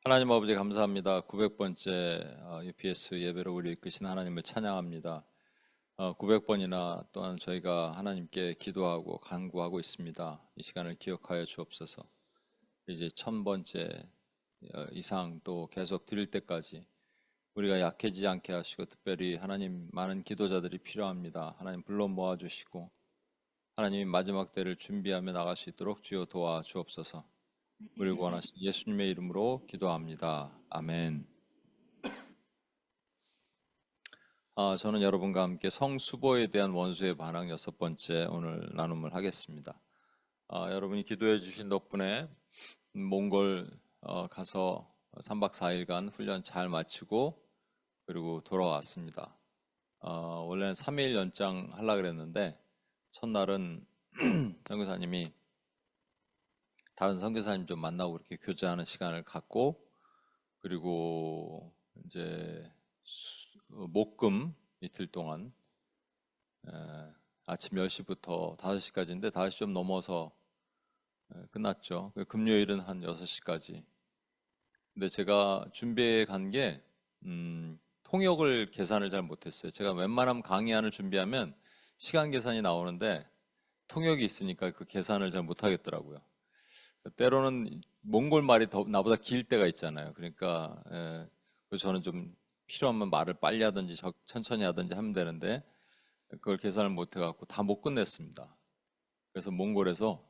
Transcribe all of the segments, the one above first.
하나님 아버지 감사합니다. 900번째 UPS 예배로 우리 이끄신 하나님을 찬양합니다. 900번이나 또한 저희가 하나님께 기도하고 간구하고 있습니다. 이 시간을 기억하여 주옵소서. 이제 1000번째 이상 또 계속 드릴 때까지 우리가 약해지지 않게 하시고, 특별히 하나님 많은 기도자들이 필요합니다. 하나님 불러 모아주시고 하나님이 마지막 때를 준비하며 나갈 수 있도록 주여 도와 주옵소서. 우리를 구원하신 예수님의 이름으로 기도합니다. 아멘. 저는 여러분과 함께 성수보에 대한 원수의 반항 6번째 오늘 나눔을 하겠습니다. 여러분이 기도해 주신 덕분에 몽골 가서 3박 4일간 훈련 잘 마치고 그리고 돌아왔습니다. 원래는 3일 연장 하려고 그랬는데 첫날은 선교사님이 다른 선교사님 좀 만나고 그렇게 교제하는 시간을 갖고, 그리고 이제 목금 이틀 동안 아침 10시부터 5시까지인데 5시 좀 넘어서 끝났죠. 금요일은 한 6시까지. 근데 제가 준비해 간 게 통역을 계산을 잘 못했어요. 제가 웬만하면 강의안을 준비하면 시간 계산이 나오는데 통역이 있으니까 그 계산을 잘 못하겠더라고요. 때로는 몽골 말이 더 나보다 길 때가 있잖아요. 그러니까 저는 좀 필요하면 말을 빨리 하든지 천천히 하든지 하면 되는데 그걸 계산을 못 해갖고 다 못 끝냈습니다. 그래서 몽골에서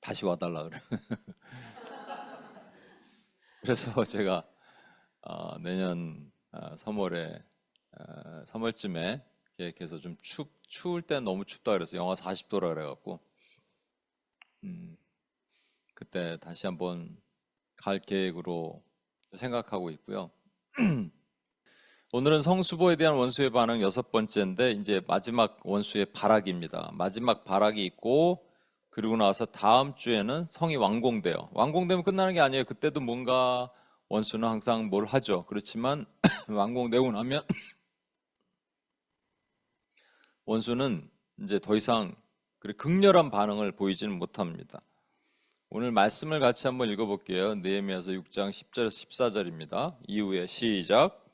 다시 와달라 그래. 그래서 제가 내년 3월쯤에 계획해서 좀 추울 때 너무 춥다 그래서 영하 40도라 그래갖고 그때 다시 한번 갈 계획으로 생각하고 있고요. 오늘은 성수보에 대한 원수의 반응 6번째인데 이제 마지막 원수의 발악입니다. 마지막 발악이 있고, 그리고 나서 다음 주에는 성이 완공돼요. 완공되면 끝나는 게 아니에요. 그때도 뭔가 원수는 항상 뭘 하죠. 그렇지만 완공되고 나면 원수는 이제 더 이상 그렇게 극렬한 반응을 보이지는 못합니다. 오늘 말씀을 같이 한번 읽어볼게요. 느헤미야서 6장 10절에서 14절입니다. 이후에 시작.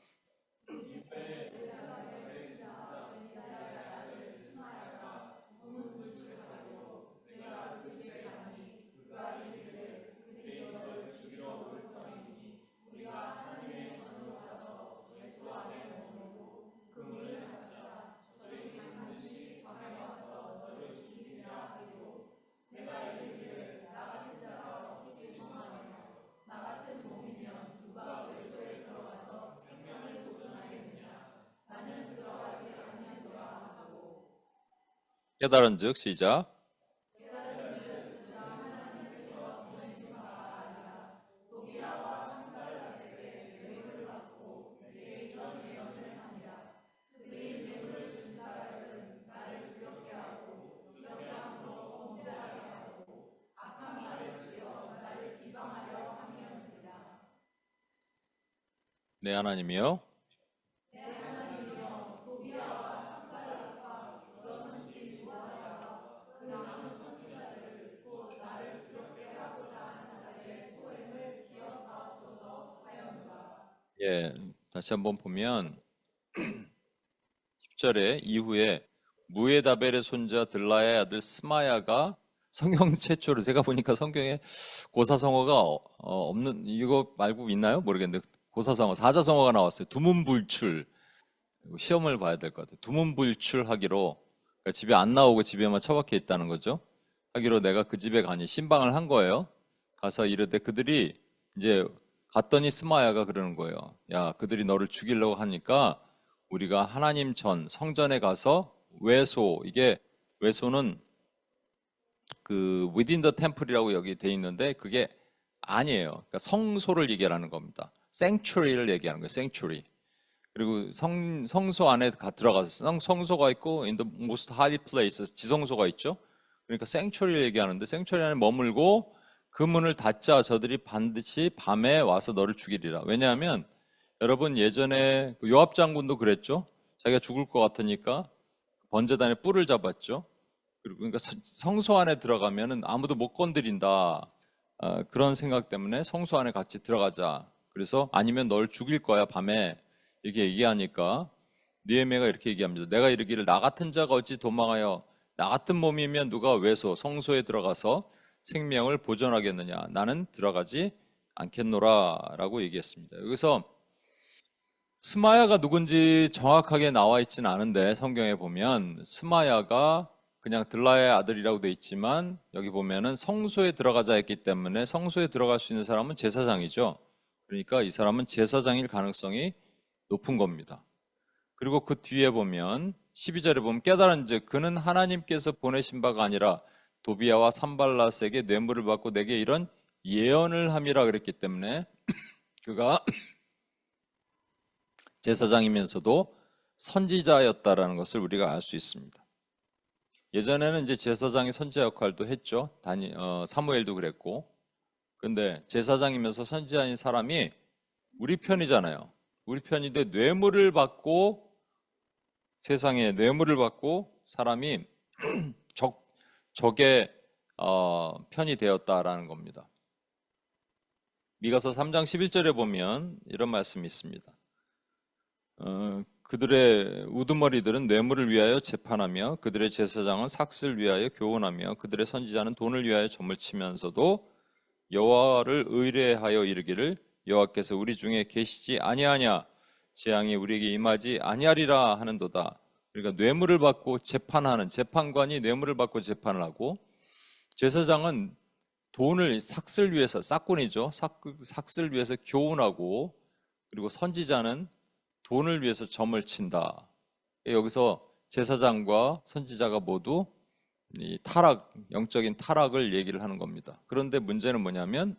깨달은즉 시작. 네, 하나님이요. 예, 다시 한번 보면 10절에 이후에 무에다벨의 손자 들라야의 아들 스마야가 성경 최초로, 제가 보니까 성경에 고사성어가 없는, 이거 말고 있나요? 모르겠는데 고사성어, 사자성어가 나왔어요. 두문불출. 시험을 봐야 될 것 같아요. 두문불출하기로, 그러니까 집에 안 나오고 집에만 처박혀 있다는 거죠. 하기로 내가 그 집에 가니 신방을 한 거예요. 가서 이르되 그들이 이제 갔더니 스마야가 그러는 거예요. 야, 그들이 너를 죽이려고 하니까 우리가 하나님 전 성전에 가서 외소, 이게 외소는 그 within the temple이라고 여기 돼 있는데 그게 아니에요. 그러니까 성소를 얘기하는 겁니다. sanctuary를 얘기하는 거예요. sanctuary. 그리고 성소 안에 들어가서 성소가 있고 in the most holy places 지성소가 있죠. 그러니까 sanctuary를 얘기하는데 sanctuary 안에 머물고 그 문을 닫자 저들이 반드시 밤에 와서 너를 죽이리라. 왜냐하면 여러분 예전에 요압 장군도 그랬죠. 자기가 죽을 것 같으니까 번제단에 뿔을 잡았죠. 그러니까 성소 안에 들어가면은 아무도 못 건드린다. 그런 생각 때문에 성소 안에 같이 들어가자. 그래서 아니면 널 죽일 거야 밤에 이렇게 얘기하니까 느헤미야가 이렇게 얘기합니다. 내가 이르기를 나 같은 자가 어찌 도망하여 나 같은 몸이면 누가 외소 성소에 들어가서 생명을 보존하겠느냐. 나는 들어가지 않겠노라라고 얘기했습니다. 여기서 스마야가 누군지 정확하게 나와 있지는 않은데 성경에 보면 스마야가 그냥 들라의 아들이라고 돼 있지만 여기 보면은 성소에 들어가자 했기 때문에 성소에 들어갈 수 있는 사람은 제사장이죠. 그러니까 이 사람은 제사장일 가능성이 높은 겁니다. 그리고 그 뒤에 보면 12절에 보면 깨달은즉 그는 하나님께서 보내신 바가 아니라 도비야와 산발랏에게 뇌물을 받고 내게 이런 예언을 함이라 그랬기 때문에 그가 제사장이면서도 선지자였다라는 것을 우리가 알 수 있습니다. 예전에는 이제 제사장이 선지자 역할도 했죠. 사무엘도 그랬고. 근데 제사장이면서 선지자인 사람이 우리 편이잖아요. 우리 편인데 뇌물을 받고 세상에 뇌물을 받고 사람이 적의 편이 되었다라는 겁니다. 미가서 3장 11절에 보면 이런 말씀이 있습니다. 그들의 우두머리들은 뇌물을 위하여 재판하며 그들의 제사장은 삭슬 위하여 교훈하며 그들의 선지자는 돈을 위하여 점을 치면서도 여호와를 의뢰하여 이르기를 여호와께서 우리 중에 계시지 아니하냐 재앙이 우리에게 임하지 아니하리라 하는도다. 그러니까 뇌물을 받고 재판하는 재판관이 뇌물을 받고 재판을 하고 제사장은 돈을 삭슬 위해서 싹꾼이죠. 삭슬 위해서 교훈하고 그리고 선지자는 돈을 위해서 점을 친다. 여기서 제사장과 선지자가 모두 이 영적인 타락을 얘기를 하는 겁니다. 그런데 문제는 뭐냐면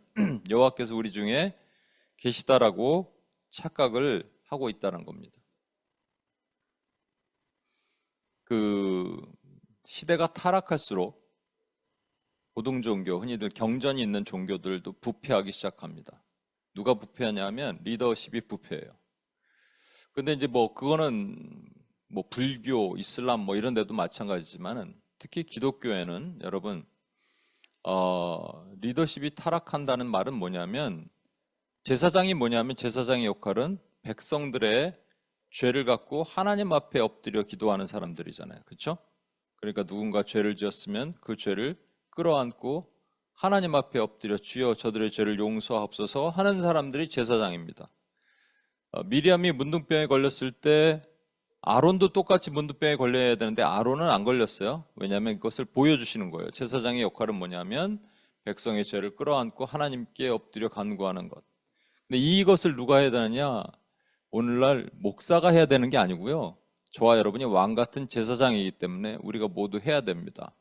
여호와께서 우리 중에 계시다라고 착각을 하고 있다는 겁니다. 그 시대가 타락할수록 고등 종교, 흔히들 경전이 있는 종교들도 부패하기 시작합니다. 누가 부패하냐면 리더십이 부패해요. 근데 이제 그거는 불교, 이슬람 이런 데도 마찬가지지만은 특히 기독교에는 여러분 리더십이 타락한다는 말은 뭐냐면 제사장의 역할은 백성들의 죄를 갖고 하나님 앞에 엎드려 기도하는 사람들이잖아요. 그렇죠? 그러니까 누군가 죄를 지었으면 그 죄를 끌어안고 하나님 앞에 엎드려 주여 저들의 죄를 용서하옵소서 하는 사람들이 제사장입니다. 미리암이 문둥병에 걸렸을 때 아론도 똑같이 문둥병에 걸려야 되는데 아론은 안 걸렸어요. 왜냐하면 이것을 보여주시는 거예요. 제사장의 역할은 뭐냐면 백성의 죄를 끌어안고 하나님께 엎드려 간구하는 것. 근데 이것을 누가 해야 되느냐? 오늘날 목사가 해야 되는 게 아니고요. 저와 여러분이 왕 같은 제사장이기 때문에 우리가 모두 해야 됩니다.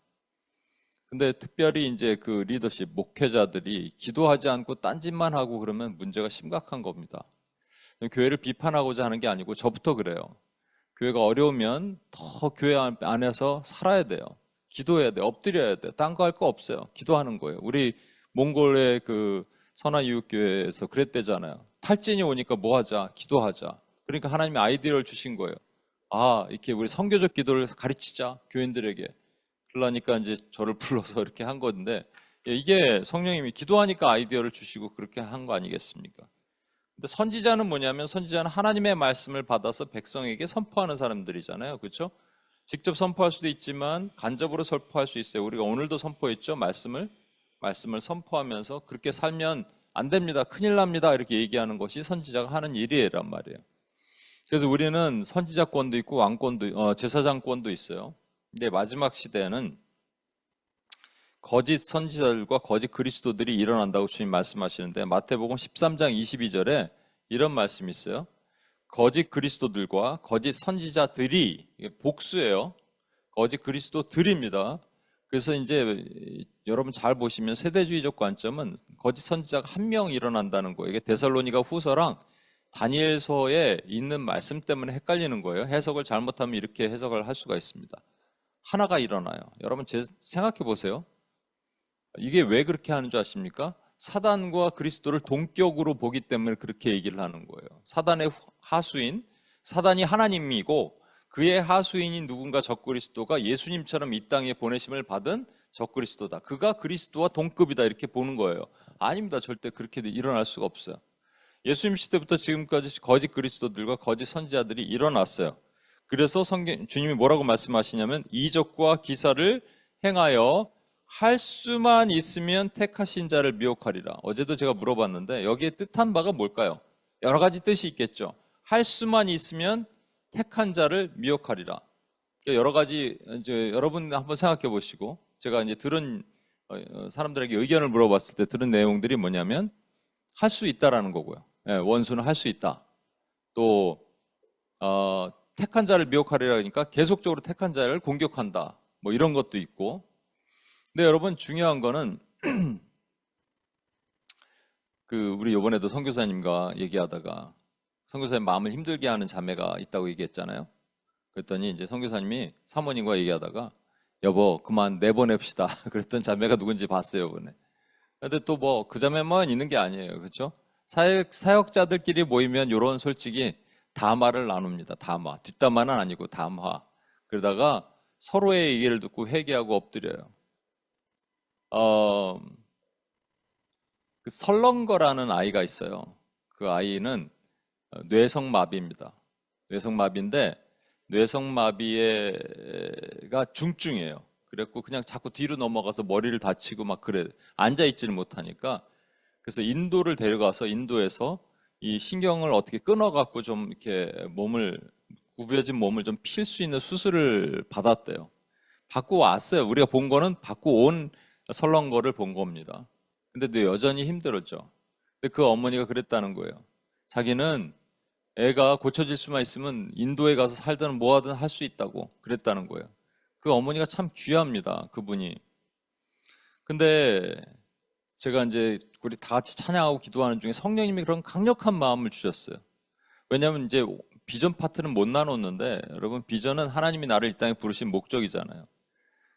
근데 특별히 이제 그 리더십, 목회자들이 기도하지 않고 딴짓만 하고 그러면 문제가 심각한 겁니다. 교회를 비판하고자 하는 게 아니고 저부터 그래요. 교회가 어려우면 더 교회 안에서 살아야 돼요. 기도해야 돼요. 엎드려야 돼요. 딴 거 할 거 없어요. 기도하는 거예요. 우리 몽골의 그 선화이웃교회에서 그랬대잖아요. 탈진이 오니까 뭐 하자? 기도하자. 그러니까 하나님이 아이디어를 주신 거예요. 이렇게 우리 선교적 기도를 가르치자. 교인들에게. 그러니까 이제 저를 불러서 이렇게 한 건데 이게 성령님이 기도하니까 아이디어를 주시고 그렇게 한 거 아니겠습니까? 근데 선지자는 뭐냐면 선지자는 하나님의 말씀을 받아서 백성에게 선포하는 사람들이잖아요. 그렇죠? 직접 선포할 수도 있지만 간접으로 선포할 수 있어요. 우리가 오늘도 선포했죠. 말씀을 선포하면서 그렇게 살면 안 됩니다. 큰일 납니다. 이렇게 얘기하는 것이 선지자가 하는 일이란 말이에요. 그래서 우리는 선지자권도 있고 왕권도 제사장권도 있어요. 근데 마지막 시대에는 거짓 선지자들과 거짓 그리스도들이 일어난다고 주님 말씀하시는데 마태복음 13장 22절에 이런 말씀이 있어요. 거짓 그리스도들과 거짓 선지자들이 복수예요. 거짓 그리스도들입니다. 그래서 이제 여러분 잘 보시면 세대주의적 관점은 거짓 선지자가 한 명 일어난다는 거예요. 이게 데살로니가 후서랑 다니엘서에 있는 말씀 때문에 헷갈리는 거예요. 해석을 잘못하면 이렇게 해석을 할 수가 있습니다. 하나가 일어나요. 여러분 생각해 보세요. 이게 왜 그렇게 하는 줄 아십니까? 사단과 그리스도를 동격으로 보기 때문에 그렇게 얘기를 하는 거예요. 사단의 하수인, 사단이 하나님이고 그의 하수인인 누군가 적그리스도가 예수님처럼 이 땅에 보내심을 받은 적그리스도다. 그가 그리스도와 동급이다. 이렇게 보는 거예요. 아닙니다. 절대 그렇게 일어날 수가 없어요. 예수님 시대부터 지금까지 거짓 그리스도들과 거짓 선지자들이 일어났어요. 그래서 주님이 뭐라고 말씀하시냐면 이적과 기사를 행하여 할 수만 있으면 택하신 자를 미혹하리라. 어제도 제가 물어봤는데 여기에 뜻한 바가 뭘까요? 여러 가지 뜻이 있겠죠. 할 수만 있으면 택한 자를 미혹하리라. 그러니까 여러 가지 이제 여러분 한번 생각해 보시고 제가 이제 들은 사람들에게 의견을 물어봤을 때 들은 내용들이 뭐냐면 할 수 있다라는 거고요. 예, 원수는 할 수 있다. 또 택한 자를 미혹하리라 하니까 계속적으로 택한 자를 공격한다. 뭐 이런 것도 있고. 근데 여러분 중요한 거는 우리 이번에도 선교사님과 얘기하다가 선교사님 마음을 힘들게 하는 자매가 있다고 얘기했잖아요. 그랬더니 이제 선교사님이 사모님과 얘기하다가 여보 그만 내보냅시다. 그랬던 자매가 누군지 봤어요, 이번에. 근데 또 뭐 그 자매만 있는 게 아니에요. 그렇죠? 사역자들끼리 모이면 요런 솔직히 담화를 나눕니다. 담화. 뒷담화는 아니고 담화. 그러다가 서로의 얘기를 듣고 회개하고 엎드려요. 그 설렁거라는 아이가 있어요. 그 아이는 뇌성마비입니다. 뇌성마비인데 뇌성마비가 중증이에요. 그랬고 그냥 자꾸 뒤로 넘어가서 머리를 다치고 막 그래. 앉아있지를 못하니까 그래서 인도를 데려가서 인도에서 이 신경을 어떻게 끊어갖고 좀 이렇게 구부러진 몸을 좀 필 수 있는 수술을 받았대요. 받고 왔어요. 우리가 본 거는 받고 온 설렁거를 본 겁니다. 근데 여전히 힘들었죠. 근데 그 어머니가 그랬다는 거예요. 자기는 애가 고쳐질 수만 있으면 인도에 가서 살든 뭐하든 할 수 있다고 그랬다는 거예요. 그 어머니가 참 귀합니다. 그분이. 근데 제가 이제 우리 다 같이 찬양하고 기도하는 중에 성령님이 그런 강력한 마음을 주셨어요. 왜냐하면 이제 비전 파트는 못 나눴는데 여러분 비전은 하나님이 나를 이 땅에 부르신 목적이잖아요.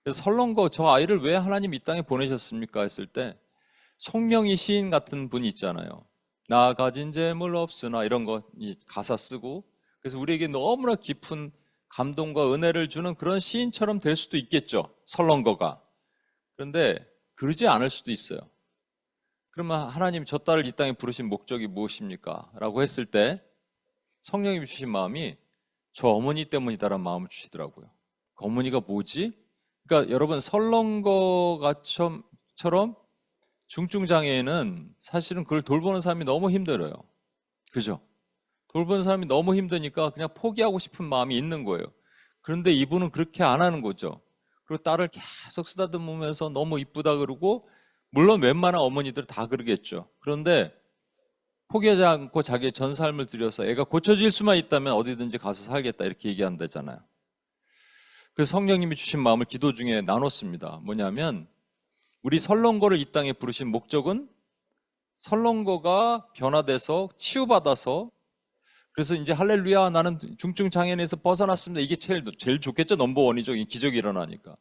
그래서 설렁거 저 아이를 왜 하나님 이 땅에 보내셨습니까 했을 때 송명희 시인 같은 분이 있잖아요. 나 가진 재물 없으나 이런 거 가사 쓰고 그래서 우리에게 너무나 깊은 감동과 은혜를 주는 그런 시인처럼 될 수도 있겠죠. 설렁거가. 그런데 그러지 않을 수도 있어요. 그러면 하나님 저 딸을 이 땅에 부르신 목적이 무엇입니까? 라고 했을 때 성령님이 주신 마음이 저 어머니 때문이다라는 마음을 주시더라고요. 그 어머니가 뭐지? 그러니까 여러분 설렁거처럼 중증장애인은 사실은 그걸 돌보는 사람이 너무 힘들어요. 그죠? 돌보는 사람이 너무 힘드니까 그냥 포기하고 싶은 마음이 있는 거예요. 그런데 이분은 그렇게 안 하는 거죠. 그리고 딸을 계속 쓰다듬으면서 너무 이쁘다 그러고 물론 웬만한 어머니들 다 그러겠죠. 그런데 포기하지 않고 자기의 전 삶을 들여서 애가 고쳐질 수만 있다면 어디든지 가서 살겠다 이렇게 얘기한다잖아요. 그래서 성령님이 주신 마음을 기도 중에 나눴습니다. 뭐냐면 우리 설렁거를 이 땅에 부르신 목적은 설렁거가 변화돼서 치유받아서 그래서 이제 할렐루야 나는 중증 장애인에서 벗어났습니다. 이게 제일 좋겠죠. 넘버원이죠. 이 기적이 일어나니까.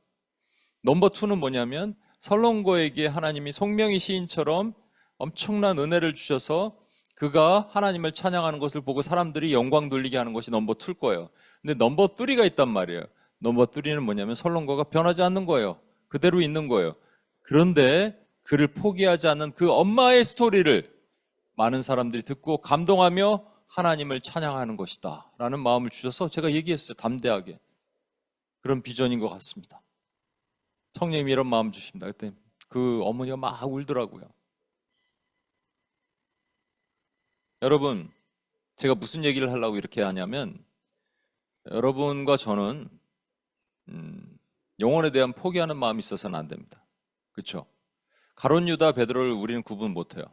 넘버2는 뭐냐면 설렁거에게 하나님이 송명희 시인처럼 엄청난 은혜를 주셔서 그가 하나님을 찬양하는 것을 보고 사람들이 영광 돌리게 하는 것이 넘버2일 거예요. 근데 넘버3가 있단 말이에요. 넘버3는 뭐냐면 설렁거가 변하지 않는 거예요. 그대로 있는 거예요. 그런데 그를 포기하지 않는 그 엄마의 스토리를 많은 사람들이 듣고 감동하며 하나님을 찬양하는 것이다 라는 마음을 주셔서 제가 얘기했어요. 담대하게. 그런 비전인 것 같습니다. 성령님이 이런 마음 주십니다. 그때 그 어머니가 막 울더라고요. 여러분, 제가 무슨 얘기를 하려고 이렇게 하냐면 여러분과 저는 영혼에 대한 포기하는 마음이 있어서는 안 됩니다. 그렇죠? 가룟 유다 베드로를 우리는 구분 못해요.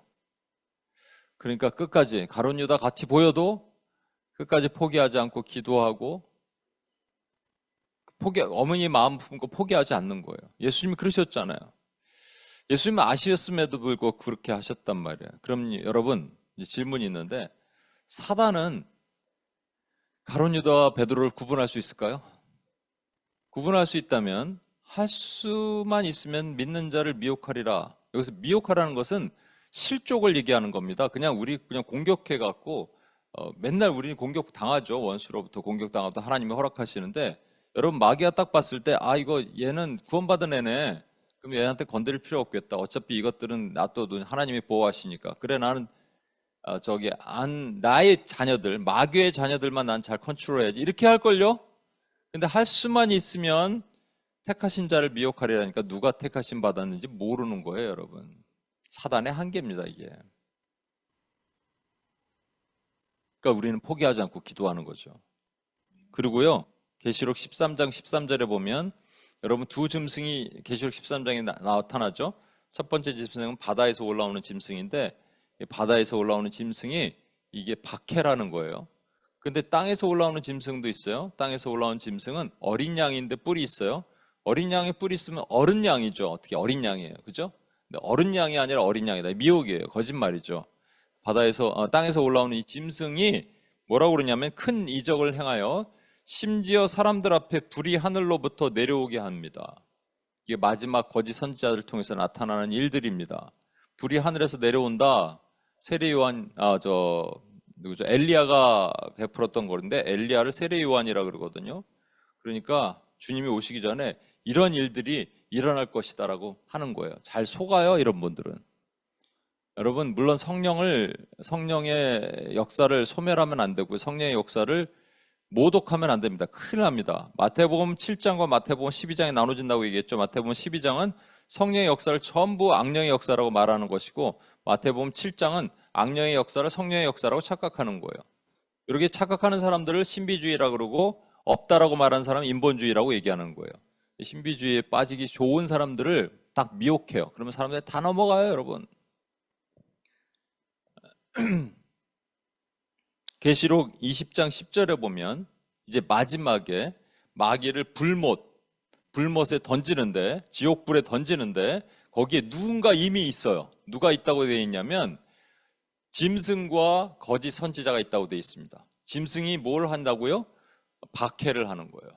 그러니까 끝까지 가룟 유다 같이 보여도 끝까지 포기하지 않고 기도하고 어머니 마음 품고 포기하지 않는 거예요. 예수님이 그러셨잖아요. 예수님은 아시었음에도 불구하고 그렇게 하셨단 말이에요. 그럼 여러분 이제 질문이 있는데 사단은 가룟 유다와 베드로를 구분할 수 있을까요? 구분할 수 있다면 할 수만 있으면 믿는 자를 미혹하리라. 여기서 미혹하라는 것은 실족을 얘기하는 겁니다. 우리 공격해 갖고 맨날 우리는 공격 당하죠. 원수로부터 공격 당하도 하나님이 허락하시는데 여러분 마귀가 딱 봤을 때 이거 얘는 구원받은 애네. 그럼 얘한테 건드릴 필요 없겠다. 어차피 이것들은 놔둬도 하나님이 보호하시니까. 그래 나는 나의 자녀들, 마귀의 자녀들만 난 잘 컨트롤해야지. 이렇게 할걸요? 근데 할 수만 있으면 택하신 자를 미혹하리라니까 누가 택하심 받았는지 모르는 거예요, 여러분. 사단의 한계입니다, 이게. 그러니까 우리는 포기하지 않고 기도하는 거죠. 그리고요, 계시록 13장 13절에 보면 여러분 두 짐승이 계시록 13장에 나타나죠. 첫 번째 짐승은 바다에서 올라오는 짐승인데 바다에서 올라오는 짐승이 이게 박해라는 거예요. 근데 땅에서 올라오는 짐승도 있어요. 땅에서 올라온 짐승은 어린 양인데 뿔이 있어요. 어린 양에 뿔이 있으면 어른 양이죠. 어떻게 어린 양이에요. 그죠? 근데 어른 양이 아니라 어린 양이다. 미혹이에요. 거짓말이죠. 땅에서 올라오는 이 짐승이 뭐라고 그러냐면 큰 이적을 행하여 심지어 사람들 앞에 불이 하늘로부터 내려오게 합니다. 이게 마지막 거짓 선지자들을 통해서 나타나는 일들입니다. 불이 하늘에서 내려온다. 세례 요한 누구죠? 엘리야가 베풀었던 거인데 엘리야를 세례 요한이라 그러거든요. 그러니까 주님이 오시기 전에 이런 일들이 일어날 것이다라고 하는 거예요. 잘 속아요, 이런 분들은. 여러분, 물론 성령의 역사를 소멸하면 안 되고 성령의 역사를 모독하면 안 됩니다. 큰일 납니다. 마태복음 7장과 마태복음 12장에 나눠진다고 얘기했죠. 마태복음 12장은 성령의 역사를 전부 악령의 역사라고 말하는 것이고 마태복음 7장은 악령의 역사를 성령의 역사라고 착각하는 거예요. 이렇게 착각하는 사람들을 신비주의라고 그러고 없다라고 말하는 사람은 인본주의라고 얘기하는 거예요. 신비주의에 빠지기 좋은 사람들을 딱 미혹해요. 그러면 사람들이 다 넘어가요, 여러분. 계시록 20장 10절에 보면 이제 마지막에 마귀를 불못에 던지는데, 지옥불에 던지는데 거기에 누군가 이미 있어요. 누가 있다고 되어 있냐면 짐승과 거짓 선지자가 있다고 되어 있습니다. 짐승이 뭘 한다고요? 박해를 하는 거예요.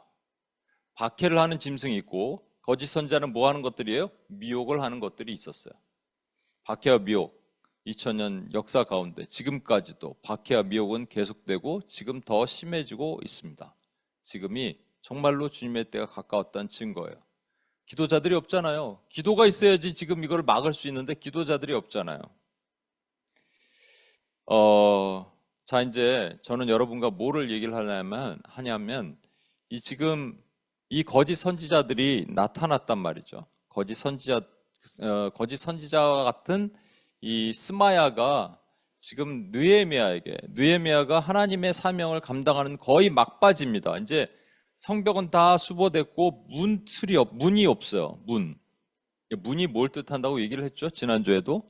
박해를 하는 짐승이 있고 거짓 선지자는 뭐 하는 것들이에요? 미혹을 하는 것들이 있었어요. 박해와 미혹, 2000년 역사 가운데 지금까지도 박해와 미혹은 계속되고 지금 더 심해지고 있습니다. 지금이 정말로 주님의 때가 가까웠다는 증거예요. 기도자들이 없잖아요. 기도가 있어야지 지금 이걸 막을 수 있는데 기도자들이 없잖아요. 자, 이제 저는 여러분과 뭐를 얘기를 하냐면 지금 이 거짓 선지자들이 나타났단 말이죠. 거짓 선지자와 같은 이 스마야가 지금 느헤미야가 하나님의 사명을 감당하는 거의 막바지입니다. 이제 성벽은 다 수보됐고 문이 없어요. 문이 뭘 뜻한다고 얘기를 했죠? 지난주에도.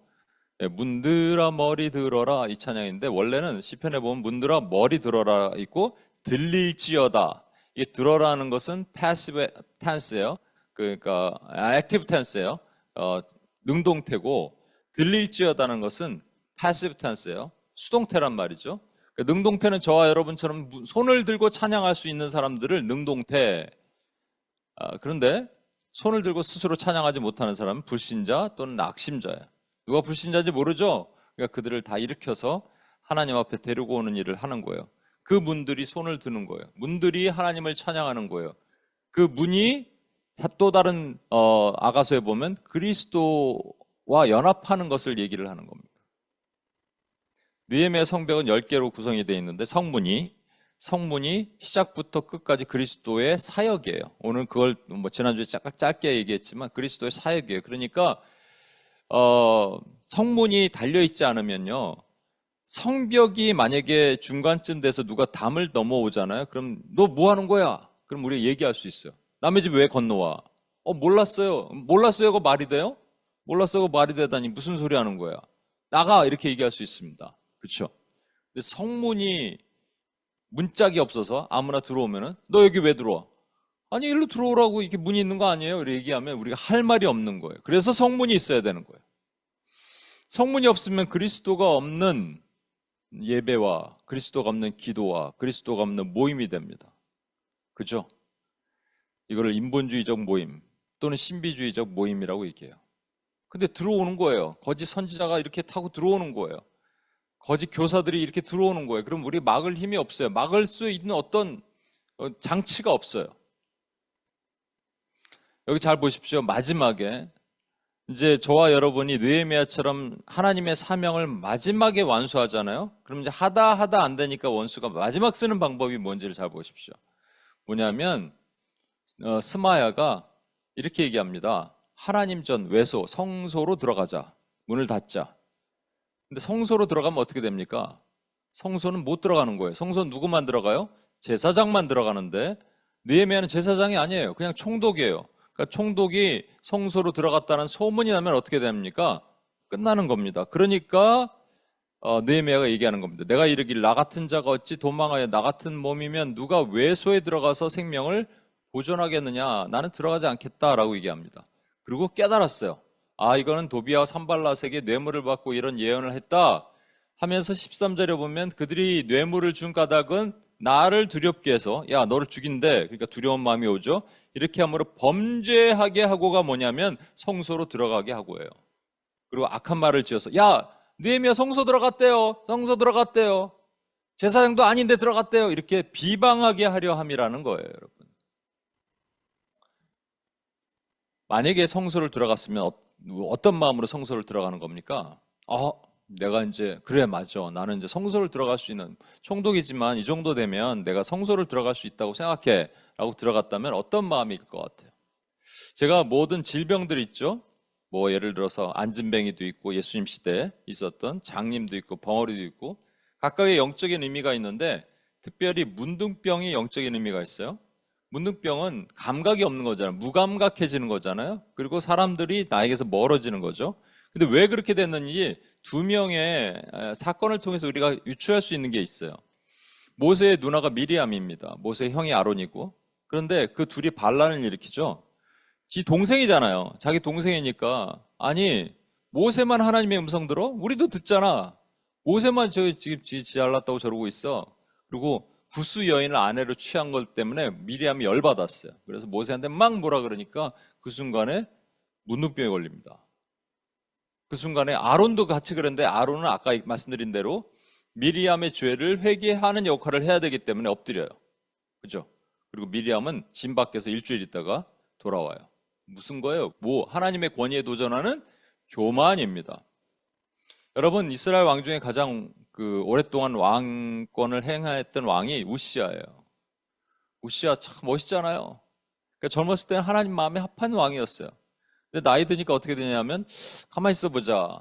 문들아 머리 들어라 이 찬양인데 원래는 시편에 보면 문들아 머리 들어라 있고 들릴지어다. 이게 들어라는 것은 passive tense예요. 그러니까 active tense예요. 능동태고 들릴지어다는 것은 passive tense예요. 수동태란 말이죠. 능동태는 저와 여러분처럼 손을 들고 찬양할 수 있는 사람들을 능동태. 그런데 손을 들고 스스로 찬양하지 못하는 사람은 불신자 또는 낙심자예요. 누가 불신자인지 모르죠? 그러니까 그들을 다 일으켜서 하나님 앞에 데리고 오는 일을 하는 거예요. 그 문들이 손을 드는 거예요. 문들이 하나님을 찬양하는 거예요. 그 문이 또 다른 아가서에 보면 그리스도와 연합하는 것을 얘기를 하는 겁니다. 느헤미야 성벽은 10개로 구성이 되어 있는데 성문이 시작부터 끝까지 그리스도의 사역이에요. 오늘 그걸 지난주에 짧게 얘기했지만 그리스도의 사역이에요. 그러니까 성문이 달려있지 않으면요. 성벽이 만약에 중간쯤 돼서 누가 담을 넘어오잖아요. 그럼 너 뭐 하는 거야? 그럼 우리가 얘기할 수 있어요. 남의 집 왜 건너와? 몰랐어요가 말이 돼요? 몰랐어요가 말이 되다니 무슨 소리 하는 거야? 나가! 이렇게 얘기할 수 있습니다. 그렇죠? 근데 성문이 문짝이 없어서 아무나 들어오면은 너 여기 왜 들어와? 아니 일로 들어오라고 이렇게 문이 있는 거 아니에요? 이렇게 얘기하면 우리가 할 말이 없는 거예요. 그래서 성문이 있어야 되는 거예요. 성문이 없으면 그리스도가 없는 예배와 그리스도가 없는 기도와 그리스도가 없는 모임이 됩니다. 그죠? 이거를 인본주의적 모임 또는 신비주의적 모임이라고 얘기해요. 근데 들어오는 거예요. 거짓 선지자가 이렇게 타고 들어오는 거예요. 거짓 교사들이 이렇게 들어오는 거예요. 그럼 우리 막을 힘이 없어요. 막을 수 있는 어떤 장치가 없어요. 여기 잘 보십시오. 마지막에 이제 저와 여러분이 느헤미야처럼 하나님의 사명을 마지막에 완수하잖아요. 그럼 이제 하다 안 되니까 원수가 마지막 쓰는 방법이 뭔지를 잘 보십시오. 뭐냐면 스마야가 이렇게 얘기합니다. 하나님 전 외소 성소로 들어가자. 문을 닫자. 근데 성소로 들어가면 어떻게 됩니까? 성소는 못 들어가는 거예요. 성소는 누구만 들어가요? 제사장만 들어가는데 느헤미야는 제사장이 아니에요. 그냥 총독이에요. 그러니까 총독이 성소로 들어갔다는 소문이 나면 어떻게 됩니까? 끝나는 겁니다. 그러니까 느헤미야가 얘기하는 겁니다. 내가 이르길 나 같은 자가 어찌 도망하여 나 같은 몸이면 누가 외소에 들어가서 생명을 보존하겠느냐? 나는 들어가지 않겠다라고 얘기합니다. 그리고 깨달았어요. 아, 이거는 도비아와 산발랏에게 뇌물을 받고 이런 예언을 했다 하면서 13절에 보면 그들이 뇌물을 준 까닭은 나를 두렵게 해서 야 너를 죽인대. 그러니까 두려운 마음이 오죠. 이렇게 함으로 범죄하게 하고가 뭐냐면 성소로 들어가게 하고예요. 그리고 악한 말을 지어서 야 느헤미야 성소 들어갔대요. 성소 들어갔대요. 제사장도 아닌데 들어갔대요. 이렇게 비방하게 하려 함이라는 거예요, 여러분. 만약에 성소를 들어갔으면 어떤 마음으로 성소를 들어가는 겁니까? 내가 이제 그래 맞아. 나는 이제 성소를 들어갈 수 있는 총독이지만 이 정도 되면 내가 성소를 들어갈 수 있다고 생각해 라고 들어갔다면 어떤 마음일 것 같아요? 제가 모든 질병들 있죠? 뭐 예를 들어서 안진뱅이도 있고 예수님 시대에 있었던 장님도 있고 벙어리도 있고 각각의 영적인 의미가 있는데 특별히 문둥병이 영적인 의미가 있어요. 문둥병은 감각이 없는 거잖아요. 무감각해지는 거잖아요. 그리고 사람들이 나에게서 멀어지는 거죠. 근데 왜 그렇게 됐는지 두 명의 사건을 통해서 우리가 유추할 수 있는 게 있어요. 모세의 누나가 미리암입니다. 모세의 형이 아론이고. 그런데 그 둘이 반란을 일으키죠. 지 동생이잖아요. 자기 동생이니까. 아니, 모세만 하나님의 음성 들어? 우리도 듣잖아. 모세만 지금 지 잘났다고 저러고 있어. 그리고 구스 여인을 아내로 취한 것 때문에 미리암이 열받았어요. 그래서 모세한테 막 뭐라 그러니까 그 순간에 문둥병에 걸립니다. 그 순간에 아론도 같이 그런데 아론은 아까 말씀드린 대로 미리암의 죄를 회개하는 역할을 해야 되기 때문에 엎드려요. 그죠? 그리고 미리암은 진 밖에서 일주일 있다가 돌아와요. 무슨 거예요? 뭐 하나님의 권위에 도전하는 교만입니다. 여러분 이스라엘 왕 중에 가장 그 오랫동안 왕권을 행했던 왕이 우시아예요. 우시아 참 멋있잖아요. 그러니까 젊었을 때는 하나님 마음에 합한 왕이었어요. 근데 나이 드니까 어떻게 되냐면 가만히 있어 보자.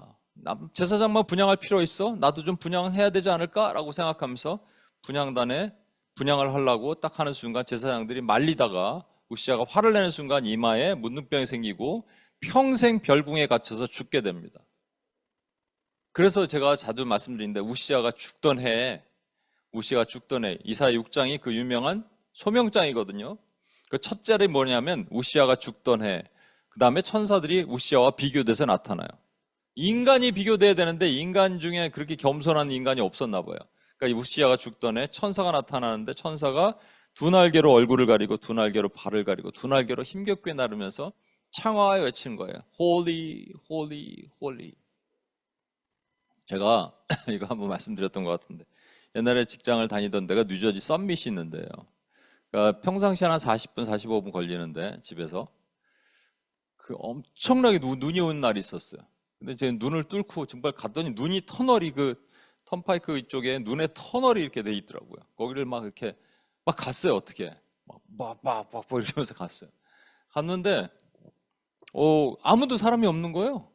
제사장만 분양할 필요 있어? 나도 좀 분양해야 되지 않을까라고 생각하면서 분양단에 분양을 하려고 딱 하는 순간 제사장들이 말리다가 우시아가 화를 내는 순간 이마에 문둥병이 생기고 평생 별궁에 갇혀서 죽게 됩니다. 그래서 제가 자주 말씀드리는데 우시아가 죽던 해 이사야 6장이 그 유명한 소명장이거든요. 그 첫째는 뭐냐면 우시아가 죽던 해, 그 다음에 천사들이 우시아와 비교돼서 나타나요. 인간이 비교돼야 되는데 인간 중에 그렇게 겸손한 인간이 없었나 봐요. 그러니까 우시아가 죽던 해 천사가 나타나는데 천사가 두 날개로 얼굴을 가리고 두 날개로 발을 가리고 두 날개로 힘겹게 나르면서 창화하여 외치는 거예요. Holy, holy, holy. 제가 이거 한번 말씀드렸던 것 같은데 옛날에 직장을 다니던 데가 뉴저지 썸밋이 있는데요. 그러니까 평상시에 한 40분, 45분 걸리는데 집에서 그 엄청나게 눈이 오는 날이 있었어요. 근데 제 눈을 뚫고 정말 갔더니 눈이 터널이 그 턴파이크 이쪽에 눈에 터널이 이렇게 돼 있더라고요. 거기를 막 이렇게 막 갔어요. 어떻게 막막 이러면서 갔어요. 갔는데 아무도 사람이 없는 거예요.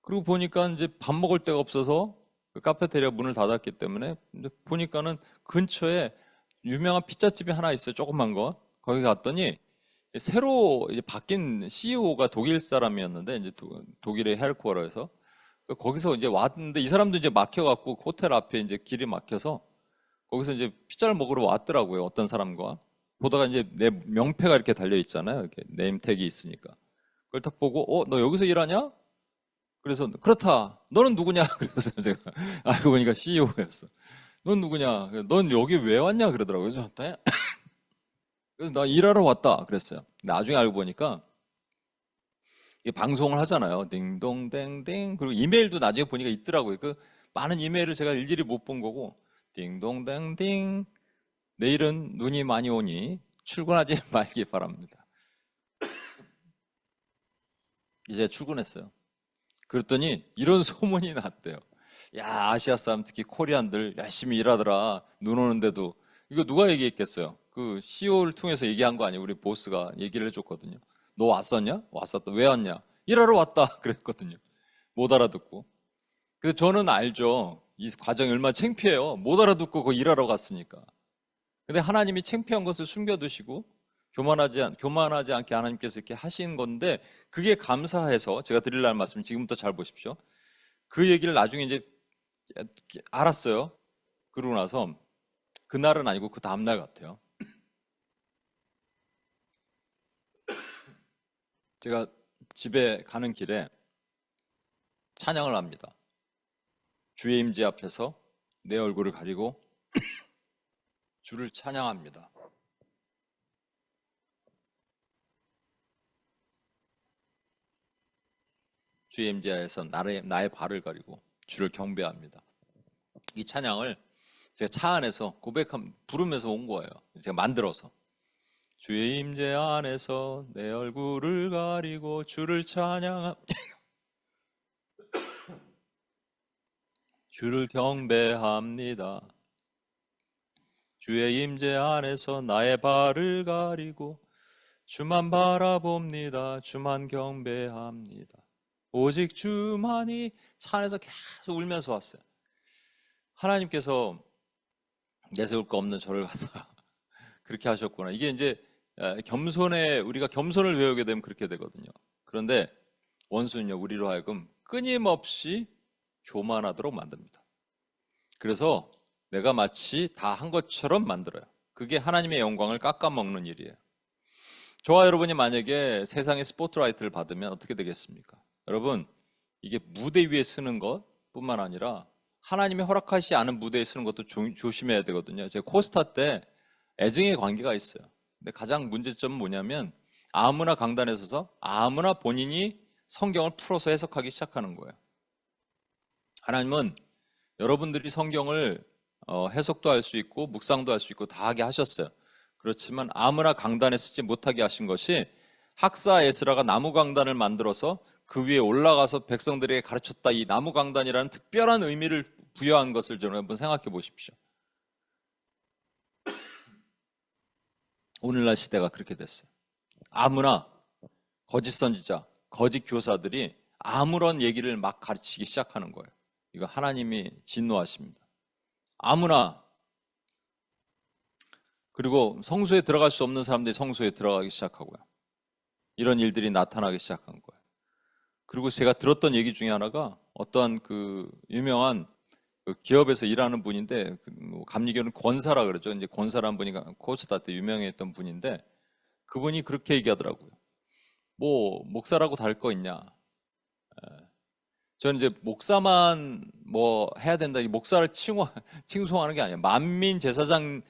그리고 보니까 이제 밥 먹을 데가 없어서 그 카페테리아 문을 닫았기 때문에 보니까는 근처에 유명한 피자집이 하나 있어요. 조그만 거. 거기 갔더니 새로 이제 바뀐 CEO가 독일 사람이었는데 이제 독일의 헬코어에서 거기서 이제 왔는데 이 사람도 이제 막혀갖고 호텔 앞에 이제 길이 막혀서 거기서 이제 피자를 먹으러 왔더라고요. 어떤 사람과 보다가 이제 내 명패가 이렇게 달려 있잖아요. 이렇게 네임택이 있으니까 그걸 딱 보고 너 여기서 일하냐? 그래서 그렇다. 너는 누구냐? 그래서 제가 알고 보니까 CEO였어. 넌 누구냐? 넌 여기 왜 왔냐? 그러더라고요. 그래서 나 일하러 왔다. 그랬어요. 나중에 알고 보니까 이 방송을 하잖아요. 딩동댕딩. 그리고 이메일도 나중에 보니까 있더라고요. 그 많은 이메일을 제가 일일이 못 본 거고 딩동댕딩. 내일은 눈이 많이 오니 출근하지 말기 바랍니다. 이제 출근했어요. 그랬더니 이런 소문이 났대요. 야, 아시아 사람 특히 코리안들 열심히 일하더라. 눈 오는데도. 이거 누가 얘기했겠어요? 그 CEO를 통해서 얘기한 거 아니에요? 우리 보스가 얘기를 해줬거든요. 너 왔었냐? 왔었다. 왜 왔냐? 일하러 왔다. 그랬거든요. 못 알아듣고. 그래서 저는 알죠. 이 과정이 얼마나 창피해요. 못 알아듣고 그 일하러 갔으니까. 근데 하나님이 창피한 것을 숨겨두시고 교만하지 않게 하나님께서 이렇게 하신 건데, 그게 감사해서 제가 드리려는 말씀 지금부터 잘 보십시오. 그 얘기를 나중에 이제 알았어요. 그러고 나서 그날은 아니고 그 다음날 같아요. 제가 집에 가는 길에 찬양을 합니다. 주의 임재 앞에서 내 얼굴을 가리고 주를 찬양합니다. 주의 임재하에서 나의 발을 가리고 주를 경배합니다. 이 찬양을 제가 차 안에서 부르면서 온 거예요. 제가 만들어서. 주의 임재 안에서 내 얼굴을 가리고 주를 주를 경배합니다. 주의 임재 안에서 나의 발을 가리고 주만 바라봅니다. 주만 경배합니다. 오직 주만이. 차 안에서 계속 울면서 왔어요. 하나님께서 내세울 거 없는 저를 갖다가 그렇게 하셨구나. 이게 이제 우리가 겸손을 배우게 되면 그렇게 되거든요. 그런데 원수는요, 우리로 하여금 끊임없이 교만하도록 만듭니다. 그래서 내가 마치 다 한 것처럼 만들어요. 그게 하나님의 영광을 깎아먹는 일이에요. 저와 여러분이 만약에 세상의 스포트라이트를 받으면 어떻게 되겠습니까? 여러분, 이게 무대 위에 서는 것뿐만 아니라 하나님이 허락하시지 않은 무대에 서는 것도 조심해야 되거든요. 제가 코스타 때 애증의 관계가 있어요. 근데 가장 문제점은 뭐냐면 아무나 강단에 서서 아무나 본인이 성경을 풀어서 해석하기 시작하는 거예요. 하나님은 여러분들이 성경을 해석도 할 수 있고 묵상도 할 수 있고 다 하게 하셨어요. 그렇지만 아무나 강단에 서지 못하게 하신 것이 학사 에스라가 나무 강단을 만들어서 그 위에 올라가서 백성들에게 가르쳤다. 이 나무 강단이라는 특별한 의미를 부여한 것을 좀 한번 생각해 보십시오. 오늘날 시대가 그렇게 됐어요. 아무나 거짓 선지자, 거짓 교사들이 아무런 얘기를 막 가르치기 시작하는 거예요. 이거 하나님이 진노하십니다. 아무나. 그리고 성소에 들어갈 수 없는 사람들이 성소에 들어가기 시작하고요. 이런 일들이 나타나기 시작한 거예요. 그리고 제가 들었던 얘기 중에 하나가 어떠한 그 유명한 그 기업에서 일하는 분인데, 감리교는 권사라 그러죠. 이제 권사라는 분이 코스타 때 유명했던 분인데, 그분이 그렇게 얘기하더라고요. 뭐 목사라고 다를 거 있냐? 저는 이제 목사만 뭐 해야 된다, 이 목사를 칭송하는 게 아니에요. 만민 제사장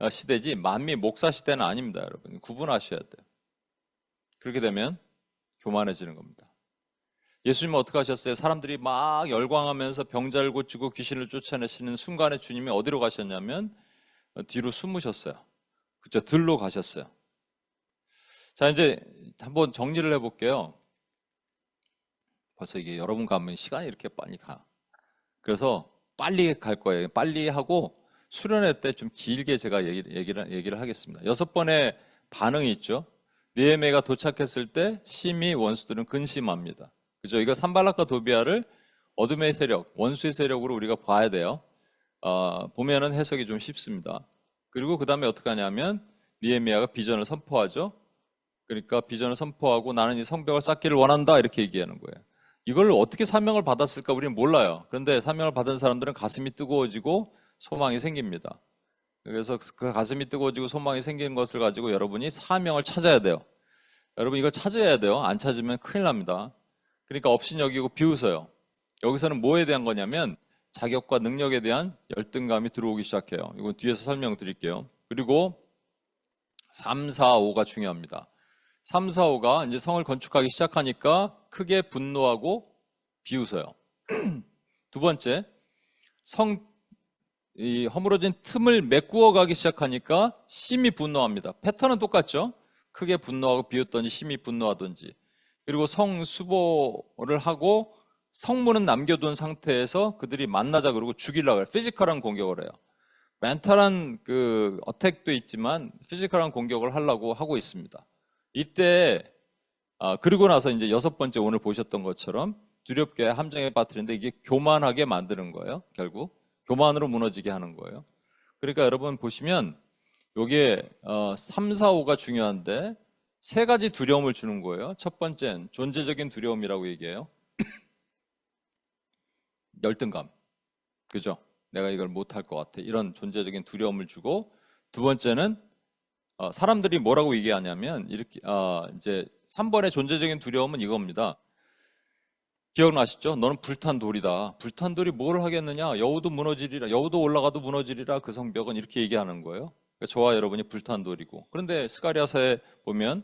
시대지 만민 목사 시대는 아닙니다, 여러분. 구분하셔야 돼요. 그렇게 되면 교만해지는 겁니다. 예수님은 어떻게 하셨어요? 사람들이 막 열광하면서 병자를 고치고 귀신을 쫓아내시는 순간에 주님이 어디로 가셨냐면 뒤로 숨으셨어요. 그쵸? 들로 가셨어요. 자, 이제 한번 정리를 해볼게요. 벌써 이게 여러분 가면 시간이 이렇게 빨리 가. 그래서 빨리 갈 거예요. 빨리 하고 수련회 때 좀 길게 제가 얘기를 하겠습니다. 6번의 반응이 있죠. 느헤미야가 도착했을 때 심히 원수들은 근심합니다. 그죠? 이거 산발락과 도비아를 어둠의 세력, 원수의 세력으로 우리가 봐야 돼요. 보면은 해석이 좀 쉽습니다. 그리고 그 다음에 어떻게 하냐면 느헤미야가 비전을 선포하죠. 그러니까 비전을 선포하고 나는 이 성벽을 쌓기를 원한다, 이렇게 얘기하는 거예요. 이걸 어떻게 사명을 받았을까 우리는 몰라요. 그런데 사명을 받은 사람들은 가슴이 뜨거워지고 소망이 생깁니다. 그래서 그 가슴이 뜨거워지고 소망이 생기는 것을 가지고 여러분이 사명을 찾아야 돼요. 여러분 이걸 찾아야 돼요. 안 찾으면 큰일 납니다. 그러니까 업신여기고 비웃어요. 여기서는 뭐에 대한 거냐면 자격과 능력에 대한 열등감이 들어오기 시작해요. 이건 뒤에서 설명드릴게요. 그리고 3, 4, 5가 중요합니다. 3, 4, 5가 이제 성을 건축하기 시작하니까 크게 분노하고 비웃어요. 두 번째, 이 허물어진 틈을 메꾸어 가기 시작하니까 심히 분노합니다. 패턴은 똑같죠? 크게 분노하고 비웃더니 심히 분노하든지. 그리고 성수보를 하고 성문은 남겨둔 상태에서 그들이 만나자 그러고 죽이려고 해요. 피지컬한 공격을 해요. 멘탈한 그 어택도 있지만 피지컬한 공격을 하려고 하고 있습니다. 이때 그리고 나서 이제 여섯 번째 오늘 보셨던 것처럼 두렵게 함정에 빠뜨리는데 이게 교만하게 만드는 거예요. 결국 교만으로 무너지게 하는 거예요. 그러니까 여러분 보시면 요게 3, 4, 5가 중요한데 세 가지 두려움을 주는 거예요. 첫 번째는 존재적인 두려움이라고 얘기해요. 열등감. 그죠? 내가 이걸 못할 것 같아. 이런 존재적인 두려움을 주고, 두 번째는 사람들이 뭐라고 얘기하냐면 이렇게 이제 3번의 존재적인 두려움은 이겁니다. 기억나시죠? 너는 불탄 돌이다. 불탄 돌이 뭘 하겠느냐? 여우도 무너지리라. 여우도 올라가도 무너지리라. 그 성벽은 이렇게 얘기하는 거예요. 그러니까 저와 여러분이 불탄 돌이고. 그런데 스가랴서에 보면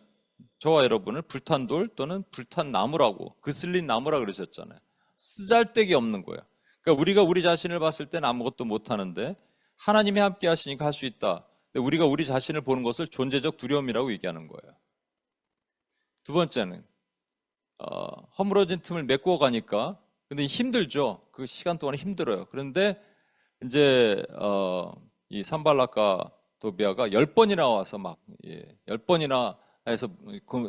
저와 여러분을 불탄 돌 또는 불탄 나무라고, 그슬린 나무라 그러셨잖아요. 쓰잘데기 없는 거예요. 그러니까 우리가 우리 자신을 봤을 때는 아무것도 못하는데 하나님이 함께 하시니까 할 수 있다. 근데 우리가 우리 자신을 보는 것을 존재적 두려움이라고 얘기하는 거예요. 두 번째는 허물어진 틈을 메꾸어 가니까 근데 힘들죠. 그 시간 동안 힘들어요. 그런데 이제 이 산발락과 도비아가 10번이나 와서 막 10번이나 해서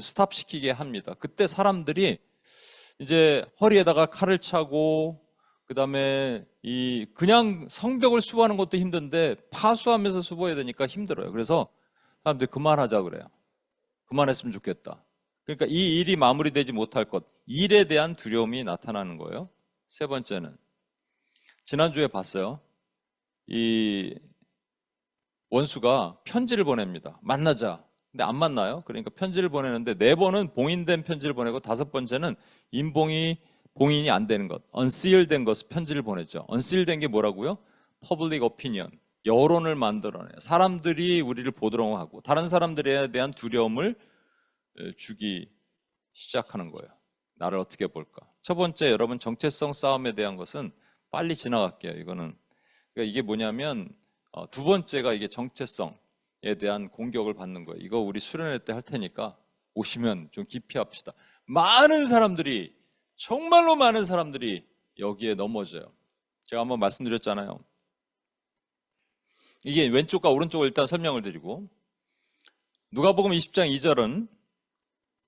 스탑 시키게 합니다. 그때 사람들이 이제 허리에다가 칼을 차고 그다음에 이 그냥 성벽을 수보하는 것도 힘든데 파수하면서 수보해야 되니까 힘들어요. 그래서 사람들이 그만하자 그래요. 그만했으면 좋겠다. 그러니까 이 일이 마무리되지 못할 것, 일에 대한 두려움이 나타나는 거예요. 세 번째는 지난주에 봤어요. 이 원수가 편지를 보냅니다. 만나자. 근데 안 만나요. 그러니까 편지를 보내는데 4번은 봉인된 편지를 보내고 5번째는 봉인이 안 되는 것, unseal된 것을 편지를 보냈죠. unseal된 게 뭐라고요? public opinion, 여론을 만들어내요. 사람들이 우리를 보도록 하고 다른 사람들에 대한 두려움을 주기 시작하는 거예요. 나를 어떻게 볼까? 첫 번째, 여러분 정체성 싸움에 대한 것은 빨리 지나갈게요. 이거는 그러니까 이게 뭐냐면 두 번째가 이게 정체성에 대한 공격을 받는 거예요. 이거 우리 수련회 때 할 테니까 오시면 좀 깊이 합시다. 많은 사람들이 정말로 많은 사람들이 여기에 넘어져요. 제가 한번 말씀드렸잖아요. 이게 왼쪽과 오른쪽을 일단 설명을 드리고 누가복음 20장 2절은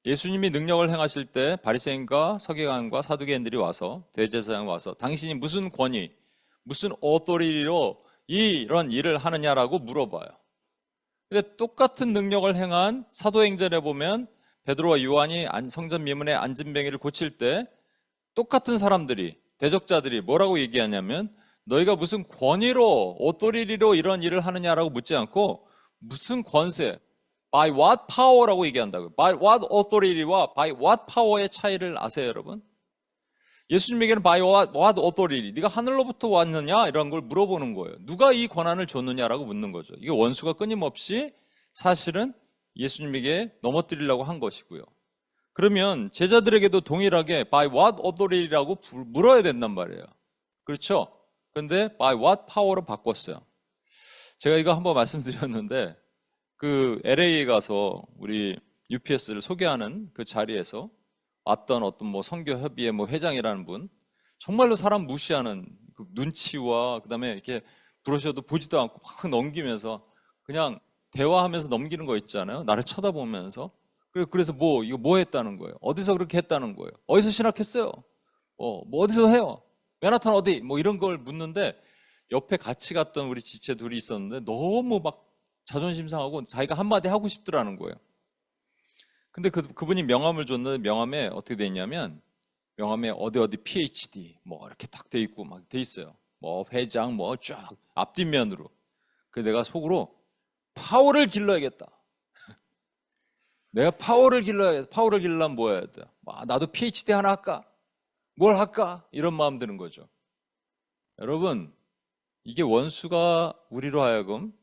예수님이 능력을 행하실 때 바리새인과 서기관과 사두개인들이 와서 대제사장이 와서 당신이 무슨 권위, 무슨 어토리티로 이런 일을 하느냐라고 물어봐요. 근데 똑같은 능력을 행한 사도행전에 보면 베드로와 요한이 성전 미문에 앉은 뱅이를 고칠 때 똑같은 사람들이 대적자들이 뭐라고 얘기하냐면 너희가 무슨 권위로 어토리티로 이런 일을 하느냐라고 묻지 않고 무슨 권세 by what power라고 얘기한다고요. by what authority와 by what power의 차이를 아세요, 여러분? 예수님에게는 by what authority, 네가 하늘로부터 왔느냐 이런 걸 물어보는 거예요. 누가 이 권한을 줬느냐라고 묻는 거죠. 이게 원수가 끊임없이 사실은 예수님에게 넘어뜨리려고 한 것이고요. 그러면 제자들에게도 동일하게 by what authority라고 물어야 된단 말이에요. 그렇죠? 그런데 by what power로 바꿨어요. 제가 이거 한번 말씀드렸는데 그 LA에 가서 우리 UPS를 소개하는 그 자리에서 왔던 어떤 뭐 선교협의회 뭐 회장이라는 분, 정말로 사람 무시하는 그 눈치와 그다음에 이렇게 부르셔도 보지도 않고 막 넘기면서 그냥 대화하면서 넘기는 거 있잖아요. 나를 쳐다보면서. 그래서 이거 뭐 했다는 거예요? 어디서 그렇게 했다는 거예요? 어디서 신학했어요? 뭐 어디서 해요? 맨하탄 어디? 뭐 이런 걸 묻는데 옆에 같이 갔던 우리 지체 둘이 있었는데 너무 막 자존심 상하고 자기가 한마디 하고 싶더라는 거예요. 근데 그분이 명함을 줬는데 명함에 어떻게 돼 있냐면 명함에 어디 PhD 뭐 이렇게 딱 돼 있고 막 돼 있어요. 뭐 회장 뭐 쫙 앞뒷면으로. 그래서 내가 속으로 파워를 길러야겠다. 내가 파워를 길러려면 뭐 해야 돼? 나도 PhD 하나 할까? 뭘 할까? 이런 마음 드는 거죠. 여러분, 이게 원수가 우리로 하여금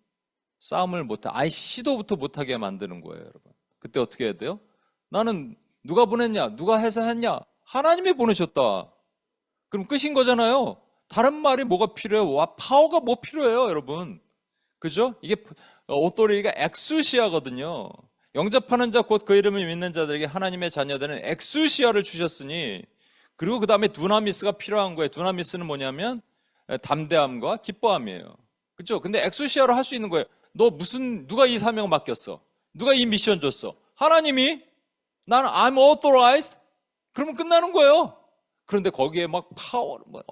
싸움을 아예 시도부터 못하게 만드는 거예요, 여러분. 그때 어떻게 해야 돼요? 나는 누가 보냈냐? 누가 해서 했냐? 하나님이 보내셨다. 그럼 끝인 거잖아요. 다른 말이 뭐가 필요해요? 파워가 뭐 필요해요, 여러분? 그죠? 이게 오토리티가 엑수시아거든요. 영접하는 자 곧 그 이름을 믿는 자들에게 하나님의 자녀들은 엑수시아를 주셨으니, 그리고 그 다음에 두나미스가 필요한 거예요. 두나미스는 뭐냐면 담대함과 기뻐함이에요. 그렇죠? 근데 엑수시아를 할 수 있는 거예요. 누가 이 사명 맡겼어? 누가 이 미션 줬어? 하나님이. 나는 I'm authorized. 그러면 끝나는 거예요. 그런데 거기에 막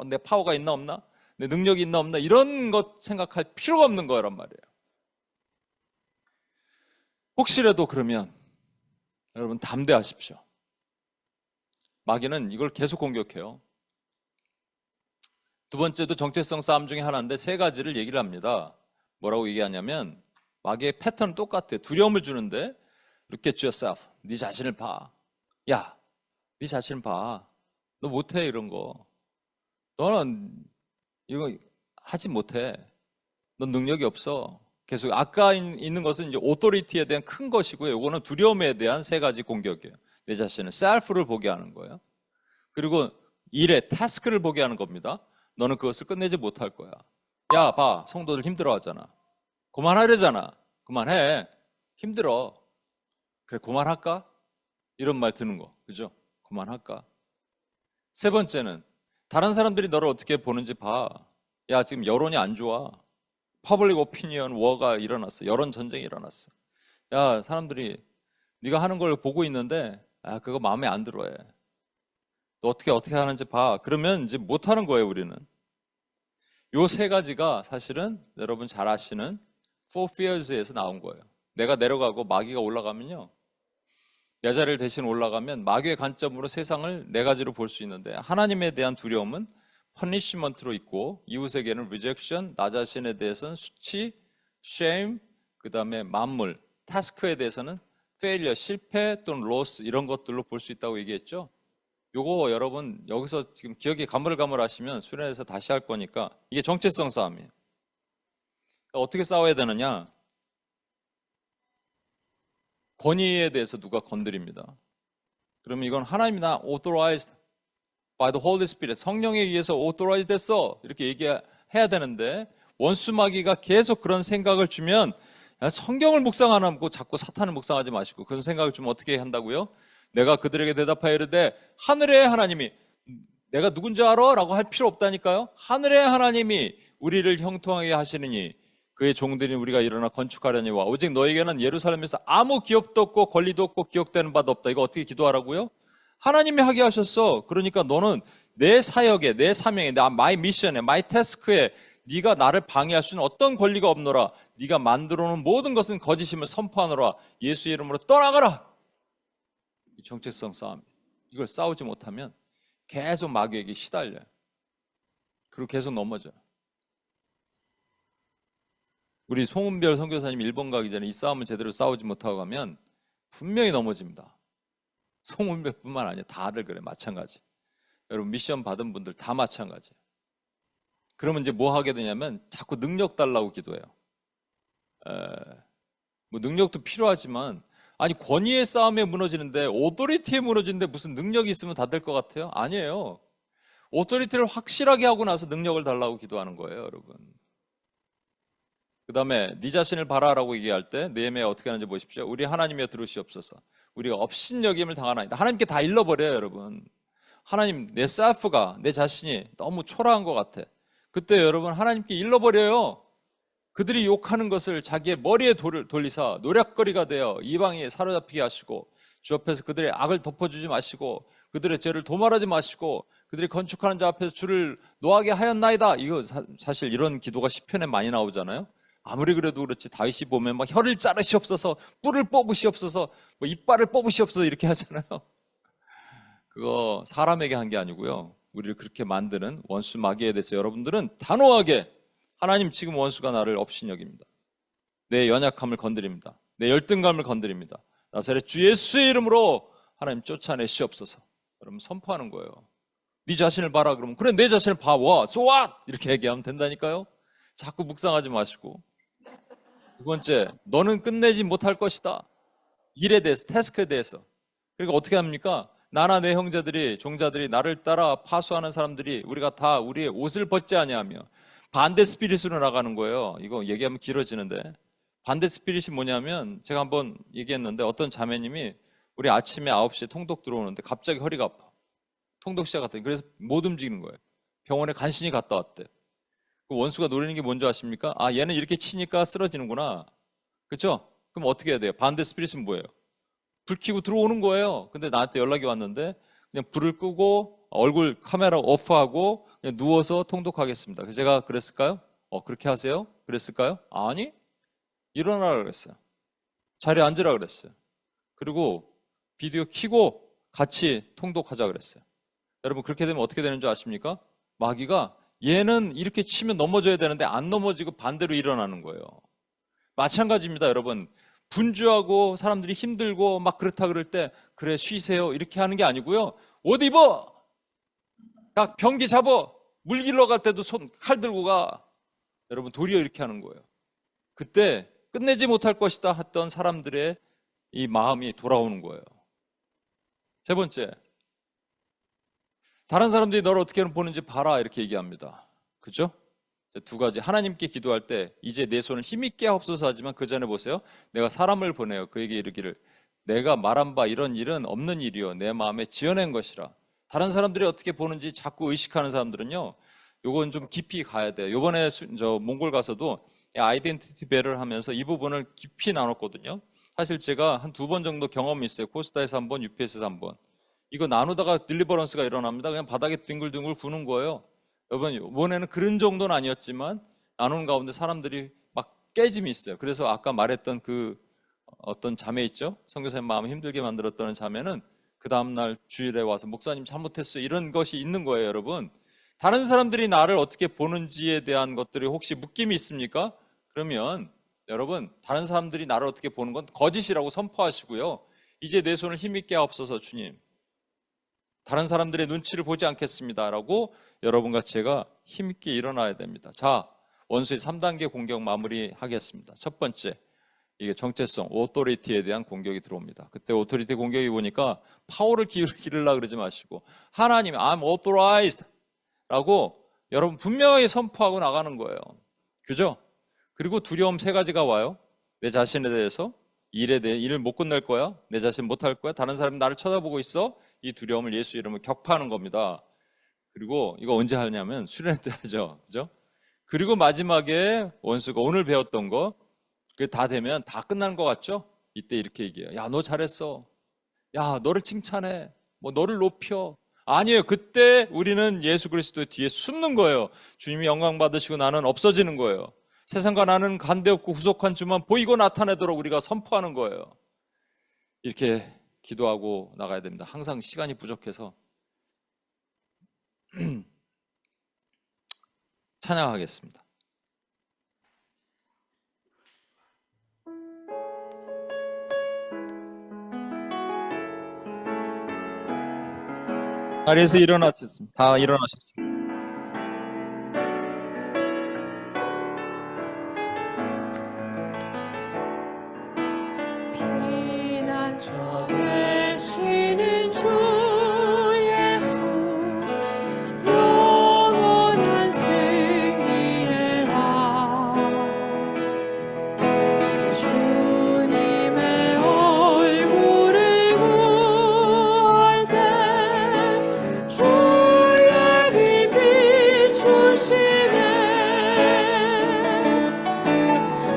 내 파워가 있나 없나? 내 능력이 있나 없나? 이런 것 생각할 필요가 없는 거란 말이에요. 혹시라도 그러면 여러분 담대하십시오. 마귀는 이걸 계속 공격해요. 두 번째도 정체성 싸움 중에 하나인데 세 가지를 얘기를 합니다. 뭐라고 얘기하냐면 마귀의 패턴은 똑같아요. 두려움을 주는데 Look at yourself. 네 자신을 봐. 야, 네 자신을 봐. 너 못해 이런 거. 너는 이거 하지 못해. 넌 능력이 없어. 계속 아까 있는 것은 이제 오토리티에 대한 큰 것이고요. 이거는 두려움에 대한 세 가지 공격이에요. 내 자신을 셀프를 보게 하는 거예요. 그리고 일의 타스크를 보게 하는 겁니다. 너는 그것을 끝내지 못할 거야. 야, 봐. 성도들 힘들어하잖아. 그만하려잖아. 그만해. 힘들어. 그래, 그만할까? 이런 말 드는 거. 그죠? 그만할까? 세 번째는 다른 사람들이 너를 어떻게 보는지 봐. 야, 지금 여론이 안 좋아. 퍼블릭 오피니언 워가 일어났어. 여론 전쟁이 일어났어. 야, 사람들이 네가 하는 걸 보고 있는데 그거 마음에 안 들어해. 너 어떻게 하는지 봐. 그러면 이제 못 하는 거예요, 우리는. 요 세 가지가 사실은 여러분 잘 아시는 Four Fears에서 나온 거예요. 내가 내려가고 마귀가 올라가면요. 내 자리를 대신 올라가면 마귀의 관점으로 세상을 네 가지로 볼 수 있는데, 하나님에 대한 두려움은 퍼니시먼트로 있고, 이웃에게는 리젝션, 나 자신에 대해서는 수치, shame, 그 다음에 만물, 타스크에 대해서는 failure, 실패 또는 loss 이런 것들로 볼 수 있다고 얘기했죠. 요거 여러분 여기서 지금 기억이 가물가물하시면 수련회에서 다시 할 거니까 이게 정체성 싸움이에요. 어떻게 싸워야 되느냐? 권위에 대해서 누가 건드립니다. 그러면 이건 하나님이 나 authorized by the Holy Spirit, 성령에 의해서 authorized 됐어 이렇게 얘기해야 되는데, 원수마귀가 계속 그런 생각을 주면 성경을 묵상 안 하고 자꾸 사탄을 묵상하지 마시고, 그런 생각을 주면 어떻게 한다고요? 내가 그들에게 대답하여 이르되 하늘의 하나님이, 내가 누군지 알아? 라고 할 필요 없다니까요. 하늘의 하나님이 우리를 형통하게 하시느니 그의 종들인 우리가 일어나 건축하려니와 오직 너에게는 예루살렘에서 아무 기업도 없고 권리도 없고 기억되는 바도 없다. 이거 어떻게 기도하라고요? 하나님이 하게 하셨어. 그러니까 너는 내 사역에, 내 사명에, 마이 미션에, 마이 태스크에 네가 나를 방해할 수 있는 어떤 권리가 없노라. 네가 만들어 놓은 모든 것은 거짓임을 선포하노라. 예수 이름으로 떠나가라. 이 정체성 싸움, 이걸 싸우지 못하면 계속 마귀에게 시달려요. 그리고 계속 넘어져요. 우리 송은별 선교사님 일본 가기 전에 이 싸움을 제대로 싸우지 못하고 가면 분명히 넘어집니다. 송은별뿐만 아니라 다들 그래, 마찬가지. 여러분 미션 받은 분들 다 마찬가지예요. 그러면 이제 뭐 하게 되냐면 자꾸 능력 달라고 기도해요. 뭐 능력도 필요하지만, 아니 권위의 싸움에 무너지는데, 오토리티에 무너지는데 무슨 능력이 있으면 다 될 것 같아요? 아니에요. 오토리티를 확실하게 하고 나서 능력을 달라고 기도하는 거예요, 여러분. 그 다음에 네 자신을 봐라라고 얘기할 때 느헤미야 어떻게 하는지 보십시오. 우리 하나님이여 들으시옵소서. 우리가 업신여김을 당하나이다. 하나님께 다 잃어버려요, 여러분. 하나님, 내 셀프가, 내 자신이 너무 초라한 것 같아. 그때 여러분 하나님께 잃어버려요. 그들이 욕하는 것을 자기의 머리에 돌리사 노략거리가 되어 이방에 사로잡히게 하시고, 주 앞에서 그들의 악을 덮어주지 마시고 그들의 죄를 도말하지 마시고 그들이 건축하는 자 앞에서 주를 노하게 하였나이다. 이거 사실 이런 기도가 시편에 많이 나오잖아요. 아무리 그래도 그렇지 다윗이 보면 막 혀를 자르시옵소서, 뿔을 뽑으시옵소서, 뭐 이빨을 뽑으시옵소서 이렇게 하잖아요. 그거 사람에게 한 게 아니고요. 우리를 그렇게 만드는 원수 마귀에 대해서 여러분들은 단호하게, 하나님 지금 원수가 나를 업신여깁니다. 내 연약함을 건드립니다. 내 열등감을 건드립니다. 나사렛 주 예수의 이름으로 하나님 쫓아내시옵소서. 여러분 선포하는 거예요. 네 자신을 봐라. 그러면 그래 내 자신을 봐와 so what? 이렇게 얘기하면 된다니까요. 자꾸 묵상하지 마시고. 두 번째, 너는 끝내지 못할 것이다. 일에 대해서, 태스크에 대해서. 그러니까 어떻게 합니까? 나나 내 형제들이, 종자들이, 나를 따라 파수하는 사람들이 우리가 다 우리의 옷을 벗지 아니하며 반대 스피릿으로 나가는 거예요. 이거 얘기하면 길어지는데 반대 스피릿이 뭐냐면 제가 한번 얘기했는데 어떤 자매님이 우리 아침에 9시에 통독 들어오는데 갑자기 허리가 아파. 통독 시작했더니 그래서 못 움직이는 거예요. 병원에 간신히 갔다 왔대. 그 원수가 노리는 게 뭔지 아십니까? 아, 얘는 이렇게 치니까 쓰러지는구나. 그렇죠? 그럼 어떻게 해야 돼요? 반대 스피릿은 뭐예요? 불 켜고 들어오는 거예요. 근데 나한테 연락이 왔는데 그냥 불을 끄고 얼굴 카메라 오프하고 그냥 누워서 통독하겠습니다. 그래서 제가 그랬을까요? 그렇게 하세요? 그랬을까요? 아니, 일어나라 그랬어요. 자리에 앉으라 그랬어요. 그리고 비디오 켜고 같이 통독하자 그랬어요. 여러분, 그렇게 되면 어떻게 되는 줄 아십니까? 마귀가 얘는 이렇게 치면 넘어져야 되는데 안 넘어지고 반대로 일어나는 거예요. 마찬가지입니다, 여러분. 분주하고 사람들이 힘들고 막 그렇다 그럴 때 그래 쉬세요 이렇게 하는 게 아니고요. 옷 입어! 야, 변기 잡어! 물 길러 갈 때도 칼 들고 가. 여러분, 도리어 이렇게 하는 거예요. 그때 끝내지 못할 것이다 했던 사람들의 이 마음이 돌아오는 거예요. 세 번째, 다른 사람들이 너를 어떻게 보는지 봐라 이렇게 얘기합니다. 그죠? 두 가지. 하나님께 기도할 때 이제 내 손을 힘있게 하옵소서 하지만 그 전에 보세요. 내가 사람을 보내요. 그에게 이르기를 내가 말한 바 이런 일은 없는 일이요 내 마음에 지어낸 것이라. 다른 사람들이 어떻게 보는지 자꾸 의식하는 사람들은요. 요건 좀 깊이 가야 돼요. 요번에 몽골 가서도 아이덴티티 배를 하면서 이 부분을 깊이 나눴거든요. 사실 제가 한 2번 정도 경험이 있어요. 코스타에서 1번, UPS에서 1번. 이거 나누다가 딜리버런스가 일어납니다. 그냥 바닥에 뒹굴뒹굴 구는 거예요. 여러분, 이번에는 그런 정도는 아니었지만 나누는 가운데 사람들이 막 깨짐이 있어요. 그래서 아까 말했던 그 어떤 자매 있죠? 선교사님 마음 힘들게 만들었던 자매는 그 다음날 주일에 와서 목사님 잘못했어요. 이런 것이 있는 거예요, 여러분. 다른 사람들이 나를 어떻게 보는지에 대한 것들이 혹시 묶임이 있습니까? 그러면 여러분, 다른 사람들이 나를 어떻게 보는 건 거짓이라고 선포하시고요. 이제 내 손을 힘있게 하옵소서 주님. 다른 사람들의 눈치를 보지 않겠습니다라고 여러분과 제가 힘있게 일어나야 됩니다. 자, 원수의 3단계 공격 마무리하겠습니다. 첫 번째, 이게 정체성, 오토리티에 대한 공격이 들어옵니다. 그때 오토리티 공격이 보니까 파워를 기르려고 그러지 마시고 하나님, I'm authorized 라고 여러분 분명히 선포하고 나가는 거예요. 그죠? 그리고 두려움 3가지가 와요. 내 자신에 대해서, 일에 대해 일을 못 끝낼 거야, 내 자신 못할 거야, 다른 사람이 나를 쳐다보고 있어. 이 두려움을 예수 이름으로 격파하는 겁니다. 그리고 이거 언제 하냐면 수련회 때 하죠. 그죠? 그리고 마지막에 원수가 오늘 배웠던 거, 그게 다 되면 다 끝나는 것 같죠? 이때 이렇게 얘기해요. 야, 너 잘했어. 야, 너를 칭찬해. 뭐 너를 높여. 아니에요. 그때 우리는 예수 그리스도의 뒤에 숨는 거예요. 주님이 영광 받으시고 나는 없어지는 거예요. 세상과 나는 관대없고 후속한 주만 보이고 나타내도록 우리가 선포하는 거예요. 이렇게 기도하고 나가야 됩니다. 항상 시간이 부족해서 찬양하겠습니다. 자리에서 일어나셨습니다. 다 일어나셨습니다. 피난처 되시는 주 예수 영원한 승리의 왕 주님의 얼굴을 구할 때 주의 빛 비추시네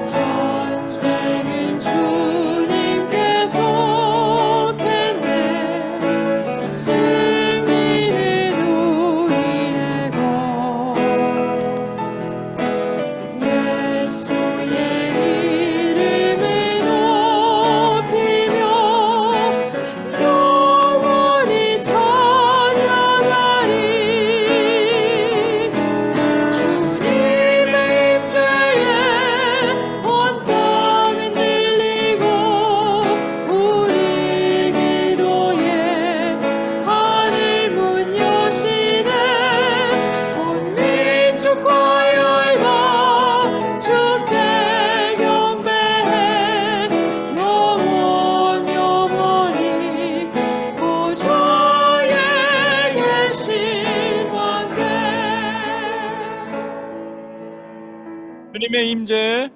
전쟁은 주님께서 겠네 승리는 우리의 것 예수의 이름을 높이며 영원히 찬양하리 주님의 임재에 온 땅은 들리고 우리 기도에 하늘 문 여시네 온 민족과 열방 주께 경배해 영원 영원히 보좌에 계신 왕께 주님의 임재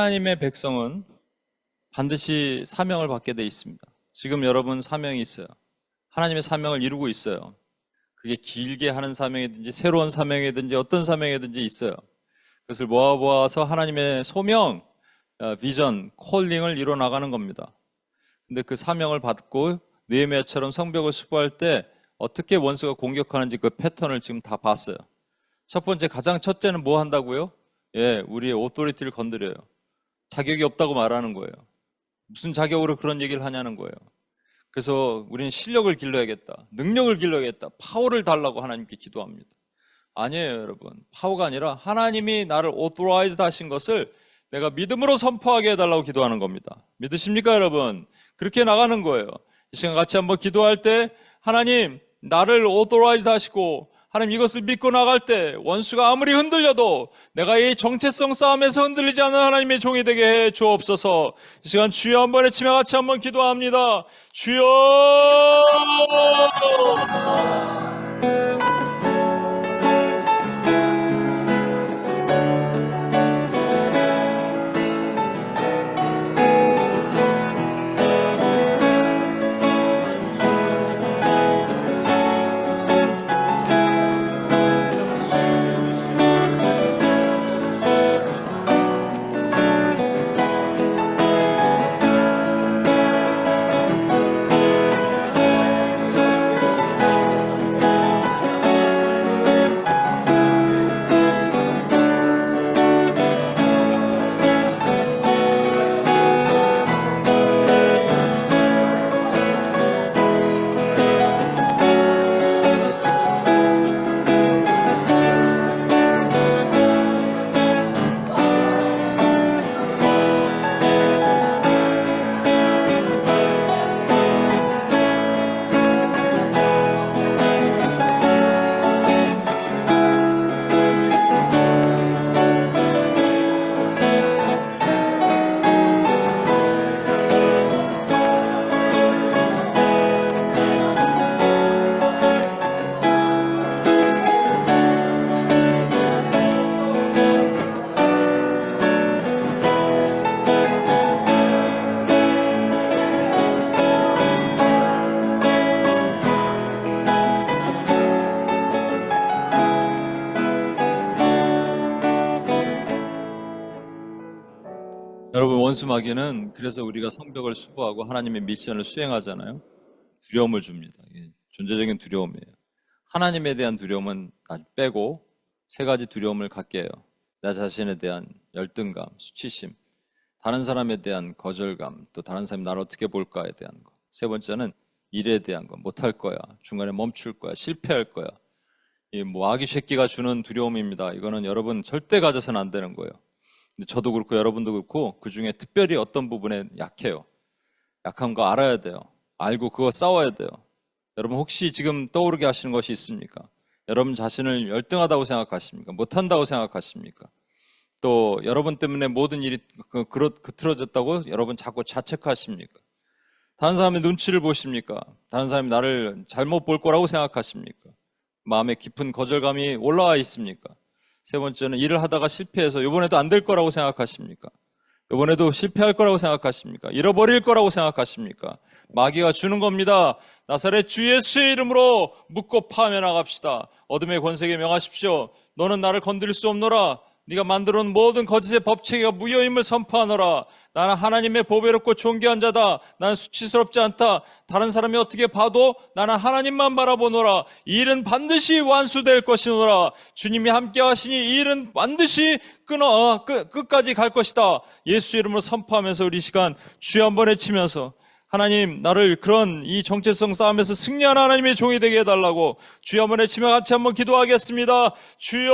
하나님의 백성은 반드시 사명을 받게 돼 있습니다. 지금 여러분 사명이 있어요. 하나님의 사명을 이루고 있어요. 그게 길게 하는 사명이든지 새로운 사명이든지 어떤 사명이든지 있어요. 그것을 모아서 하나님의 소명, 비전, 콜링을 이뤄 나가는 겁니다. 근데 그 사명을 받고 느헤미야처럼 성벽을 수보할 때 어떻게 원수가 공격하는지 그 패턴을 지금 다 봤어요. 첫 번째, 가장 첫째는 뭐 한다고요? 우리의 오토리티를 건드려요. 자격이 없다고 말하는 거예요. 무슨 자격으로 그런 얘기를 하냐는 거예요. 그래서 우리는 실력을 길러야겠다, 능력을 길러야겠다, 파워를 달라고 하나님께 기도합니다. 아니에요, 여러분. 파워가 아니라 하나님이 나를 오토라이즈드 하신 것을 내가 믿음으로 선포하게 해달라고 기도하는 겁니다. 믿으십니까, 여러분? 그렇게 나가는 거예요. 이 시간 같이 한번 기도할 때 하나님, 나를 오토라이즈드 하시고 하나님 이것을 믿고 나갈 때 원수가 아무리 흔들려도 내가 이 정체성 싸움에서 흔들리지 않는 하나님의 종이 되게 해 주옵소서. 이 시간 주여 한번 외치며 같이 한번 기도합니다. 주여! 여러분, 원수 마귀는 그래서 우리가 성벽을 수보하고 하나님의 미션을 수행하잖아요. 두려움을 줍니다. 이게 존재적인 두려움이에요. 하나님에 대한 두려움은 아주 빼고 세 가지 두려움을 갖게 해요. 나 자신에 대한 열등감, 수치심, 다른 사람에 대한 거절감, 또 다른 사람이 나를 어떻게 볼까에 대한 거. 세 번째는 일에 대한 거, 못할 거야, 중간에 멈출 거야, 실패할 거야. 이 아기 새끼가 주는 두려움입니다. 이거는 여러분 절대 가져서는 안 되는 거예요. 근데 저도 그렇고 여러분도 그렇고 그 중에 특별히 어떤 부분에 약해요. 약한 거 알아야 돼요. 알고 그거 싸워야 돼요. 여러분 혹시 지금 떠오르게 하시는 것이 있습니까? 여러분 자신을 열등하다고 생각하십니까? 못한다고 생각하십니까? 또 여러분 때문에 모든 일이 그틀어졌다고 여러분 자꾸 자책하십니까? 다른 사람의 눈치를 보십니까? 다른 사람이 나를 잘못 볼 거라고 생각하십니까? 마음에 깊은 거절감이 올라와 있습니까? 세 번째는 일을 하다가 실패해서 이번에도 안 될 거라고 생각하십니까? 이번에도 실패할 거라고 생각하십니까? 잃어버릴 거라고 생각하십니까? 마귀가 주는 겁니다. 나사렛 주 예수의 이름으로 묻고 파하며 나갑시다. 어둠의 권세에 명하십시오. 너는 나를 건드릴 수 없노라. 네가 만들어 놓은 모든 거짓의 법칙이 무효임을 선포하노라. 나는 하나님의 보배롭고 존귀한 자다. 나는 수치스럽지 않다. 다른 사람이 어떻게 봐도 나는 하나님만 바라보노라. 이 일은 반드시 완수될 것이노라. 주님이 함께 하시니 이 일은 반드시 끝까지 갈 것이다. 예수 이름으로 선포하면서 우리 시간 주여 한번 외치면서 하나님, 나를 그런 이 정체성 싸움에서 승리하는 하나님의 종이 되게 해달라고 주여 한번 외치며 같이 한번 기도하겠습니다. 주여!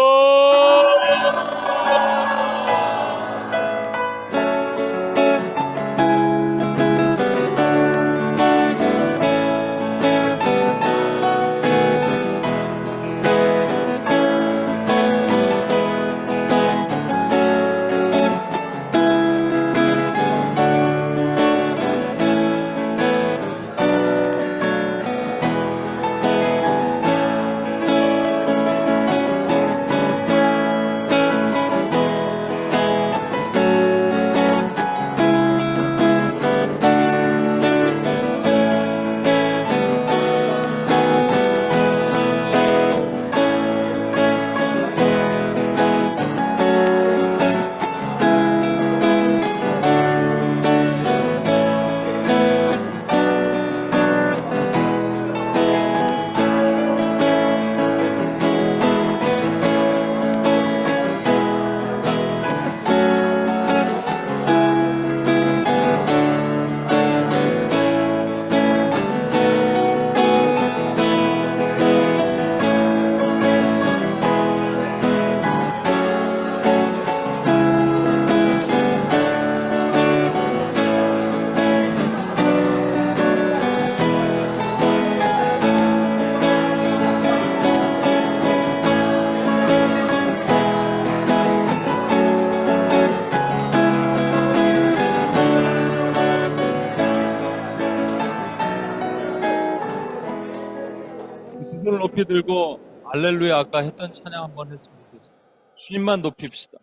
높이 들고 할렐루야 아까 했던 찬양 한번 했으면 좋겠어요. 주님만 높입시다.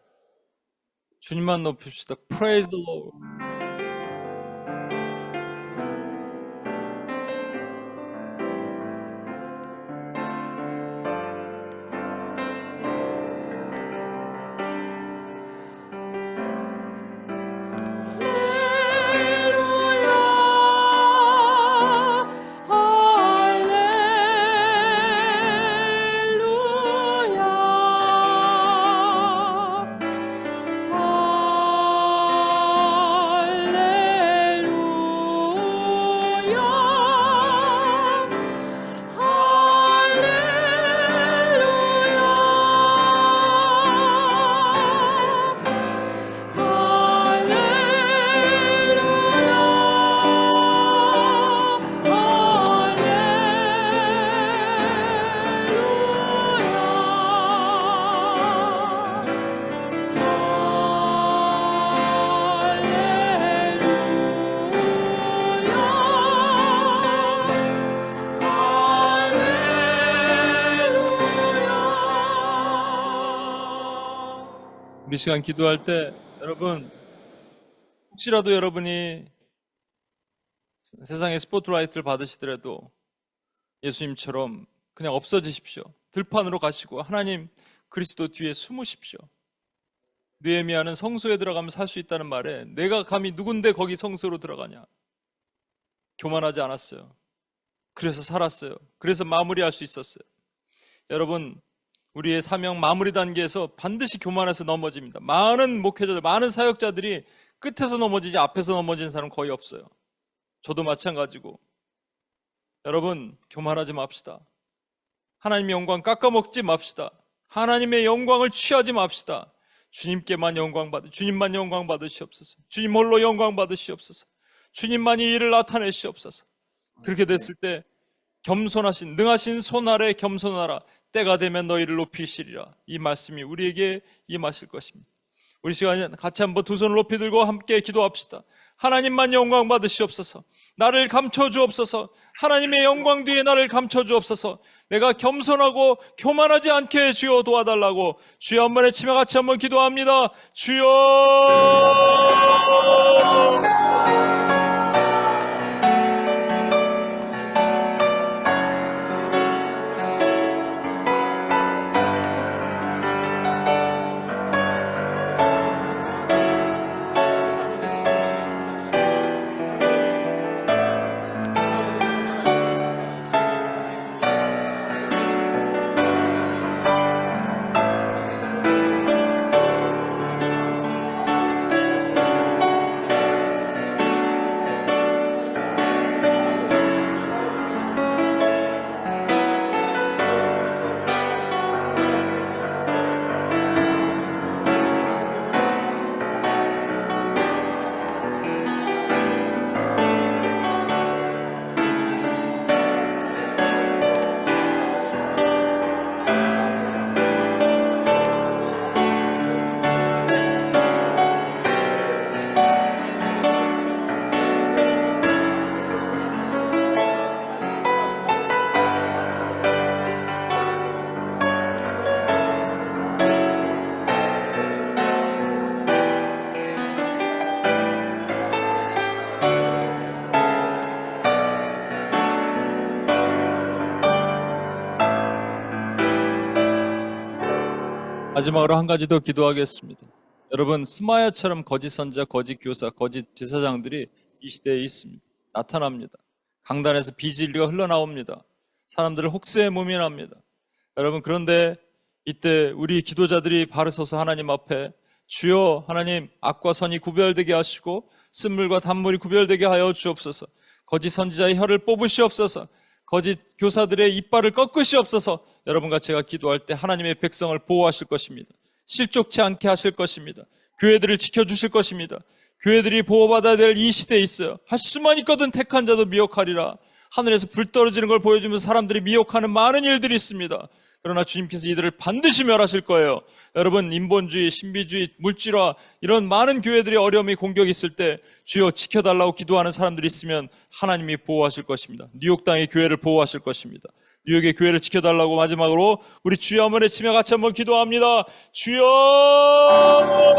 주님만 높입시다. Praise the Lord. 우리 시간 기도할 때 여러분 혹시라도 여러분이 세상의 스포트라이트를 받으시더라도 예수님처럼 그냥 없어지십시오. 들판으로 가시고 하나님 그리스도 뒤에 숨으십시오. 느헤미야는 성소에 들어가면 살 수 있다는 말에 내가 감히 누군데 거기 성소로 들어가냐. 교만하지 않았어요. 그래서 살았어요. 그래서 마무리할 수 있었어요. 여러분 우리의 사명 마무리 단계에서 반드시 교만해서 넘어집니다. 많은 목회자들, 많은 사역자들이 끝에서 넘어지지 앞에서 넘어지는 사람 거의 없어요. 저도 마찬가지고. 여러분 교만하지 맙시다. 하나님의 영광 깎아먹지 맙시다. 하나님의 영광을 취하지 맙시다. 주님께만 영광 주님만 영광 받으시옵소서. 주님 홀로 영광 받으시옵소서. 주님만이 이를 나타내시옵소서. 그렇게 됐을 때 겸손하신 능하신 손 아래 겸손하라. 때가 되면 너희를 높이시리라. 이 말씀이 우리에게 임하실 것입니다. 우리 시간에 같이 한번 두 손을 높이 들고 함께 기도합시다. 하나님만 영광 받으시옵소서. 나를 감춰주옵소서. 하나님의 영광 뒤에 나를 감춰주옵소서. 내가 겸손하고 교만하지 않게 주여 도와달라고 주여 한 번에 치며 같이 한번 기도합니다. 주여. 마지막으로 한 가지 더 기도하겠습니다. 여러분 스마야처럼 거짓 선지자, 거짓 교사, 거짓 제사장들이 이 시대에 있습니다. 나타납니다. 강단에서 비진리가 흘러나옵니다. 사람들을 혹세에 무민합니다. 여러분 그런데 이때 우리 기도자들이 바로 서서 하나님 앞에 주여 하나님 악과 선이 구별되게 하시고 쓴물과 단물이 구별되게 하여 주옵소서. 거짓 선지자의 혀를 뽑으시옵소서. 거짓 교사들의 이빨을 꺾으시옵소서. 여러분과 제가 기도할 때 하나님의 백성을 보호하실 것입니다. 실족치 않게 하실 것입니다. 교회들을 지켜주실 것입니다. 교회들이 보호받아야 될 이 시대에 있어요. 할 수만 있거든 택한 자도 미혹하리라. 하늘에서 불 떨어지는 걸 보여주면서 사람들이 미혹하는 많은 일들이 있습니다. 그러나 주님께서 이들을 반드시 멸하실 거예요. 여러분, 인본주의, 신비주의, 물질화 이런 많은 교회들이 어려움이 공격이 있을 때 주여 지켜달라고 기도하는 사람들이 있으면 하나님이 보호하실 것입니다. 뉴욕 땅의 교회를 보호하실 것입니다. 뉴욕의 교회를 지켜달라고 마지막으로 우리 주여 한번 외치며 같이 한번 기도합니다. 주여!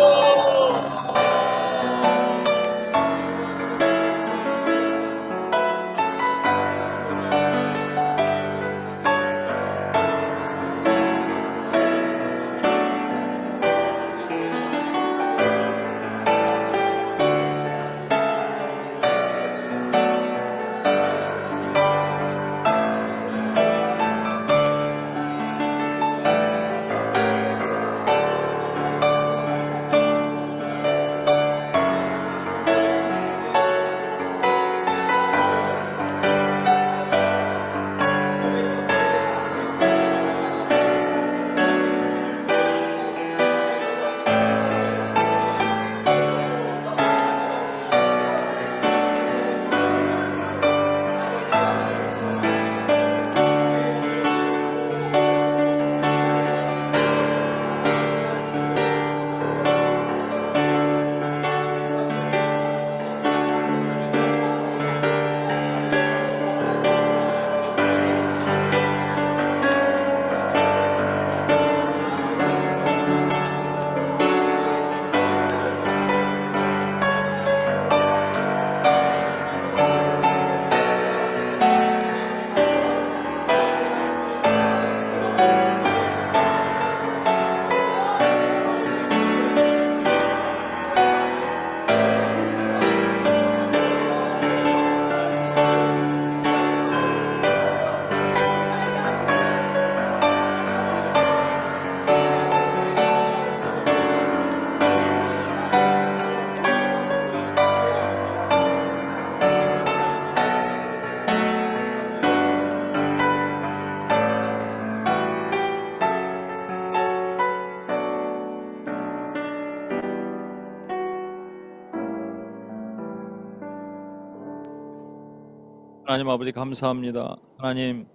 하나님 아버지 감사합니다. 하나님,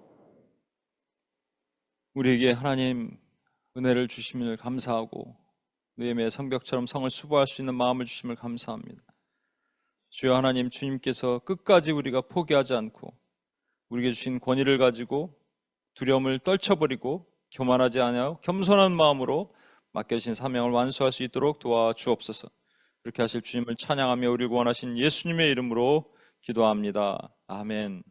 우리에게 하나님 은혜를 주심을 감사하고 느헤미야의 성벽처럼 성을 수보할 수 있는 마음을 주심을 감사합니다. 주여 하나님, 주님께서 끝까지 우리가 포기하지 않고 우리에게 주신 권위를 가지고 두려움을 떨쳐버리고 교만하지 않아 겸손한 마음으로 맡겨진 사명을 완수할 수 있도록 도와주옵소서. 그렇게 하실 주님을 찬양하며 우리를 구원하신 예수님의 이름으로 기도합니다. 아멘.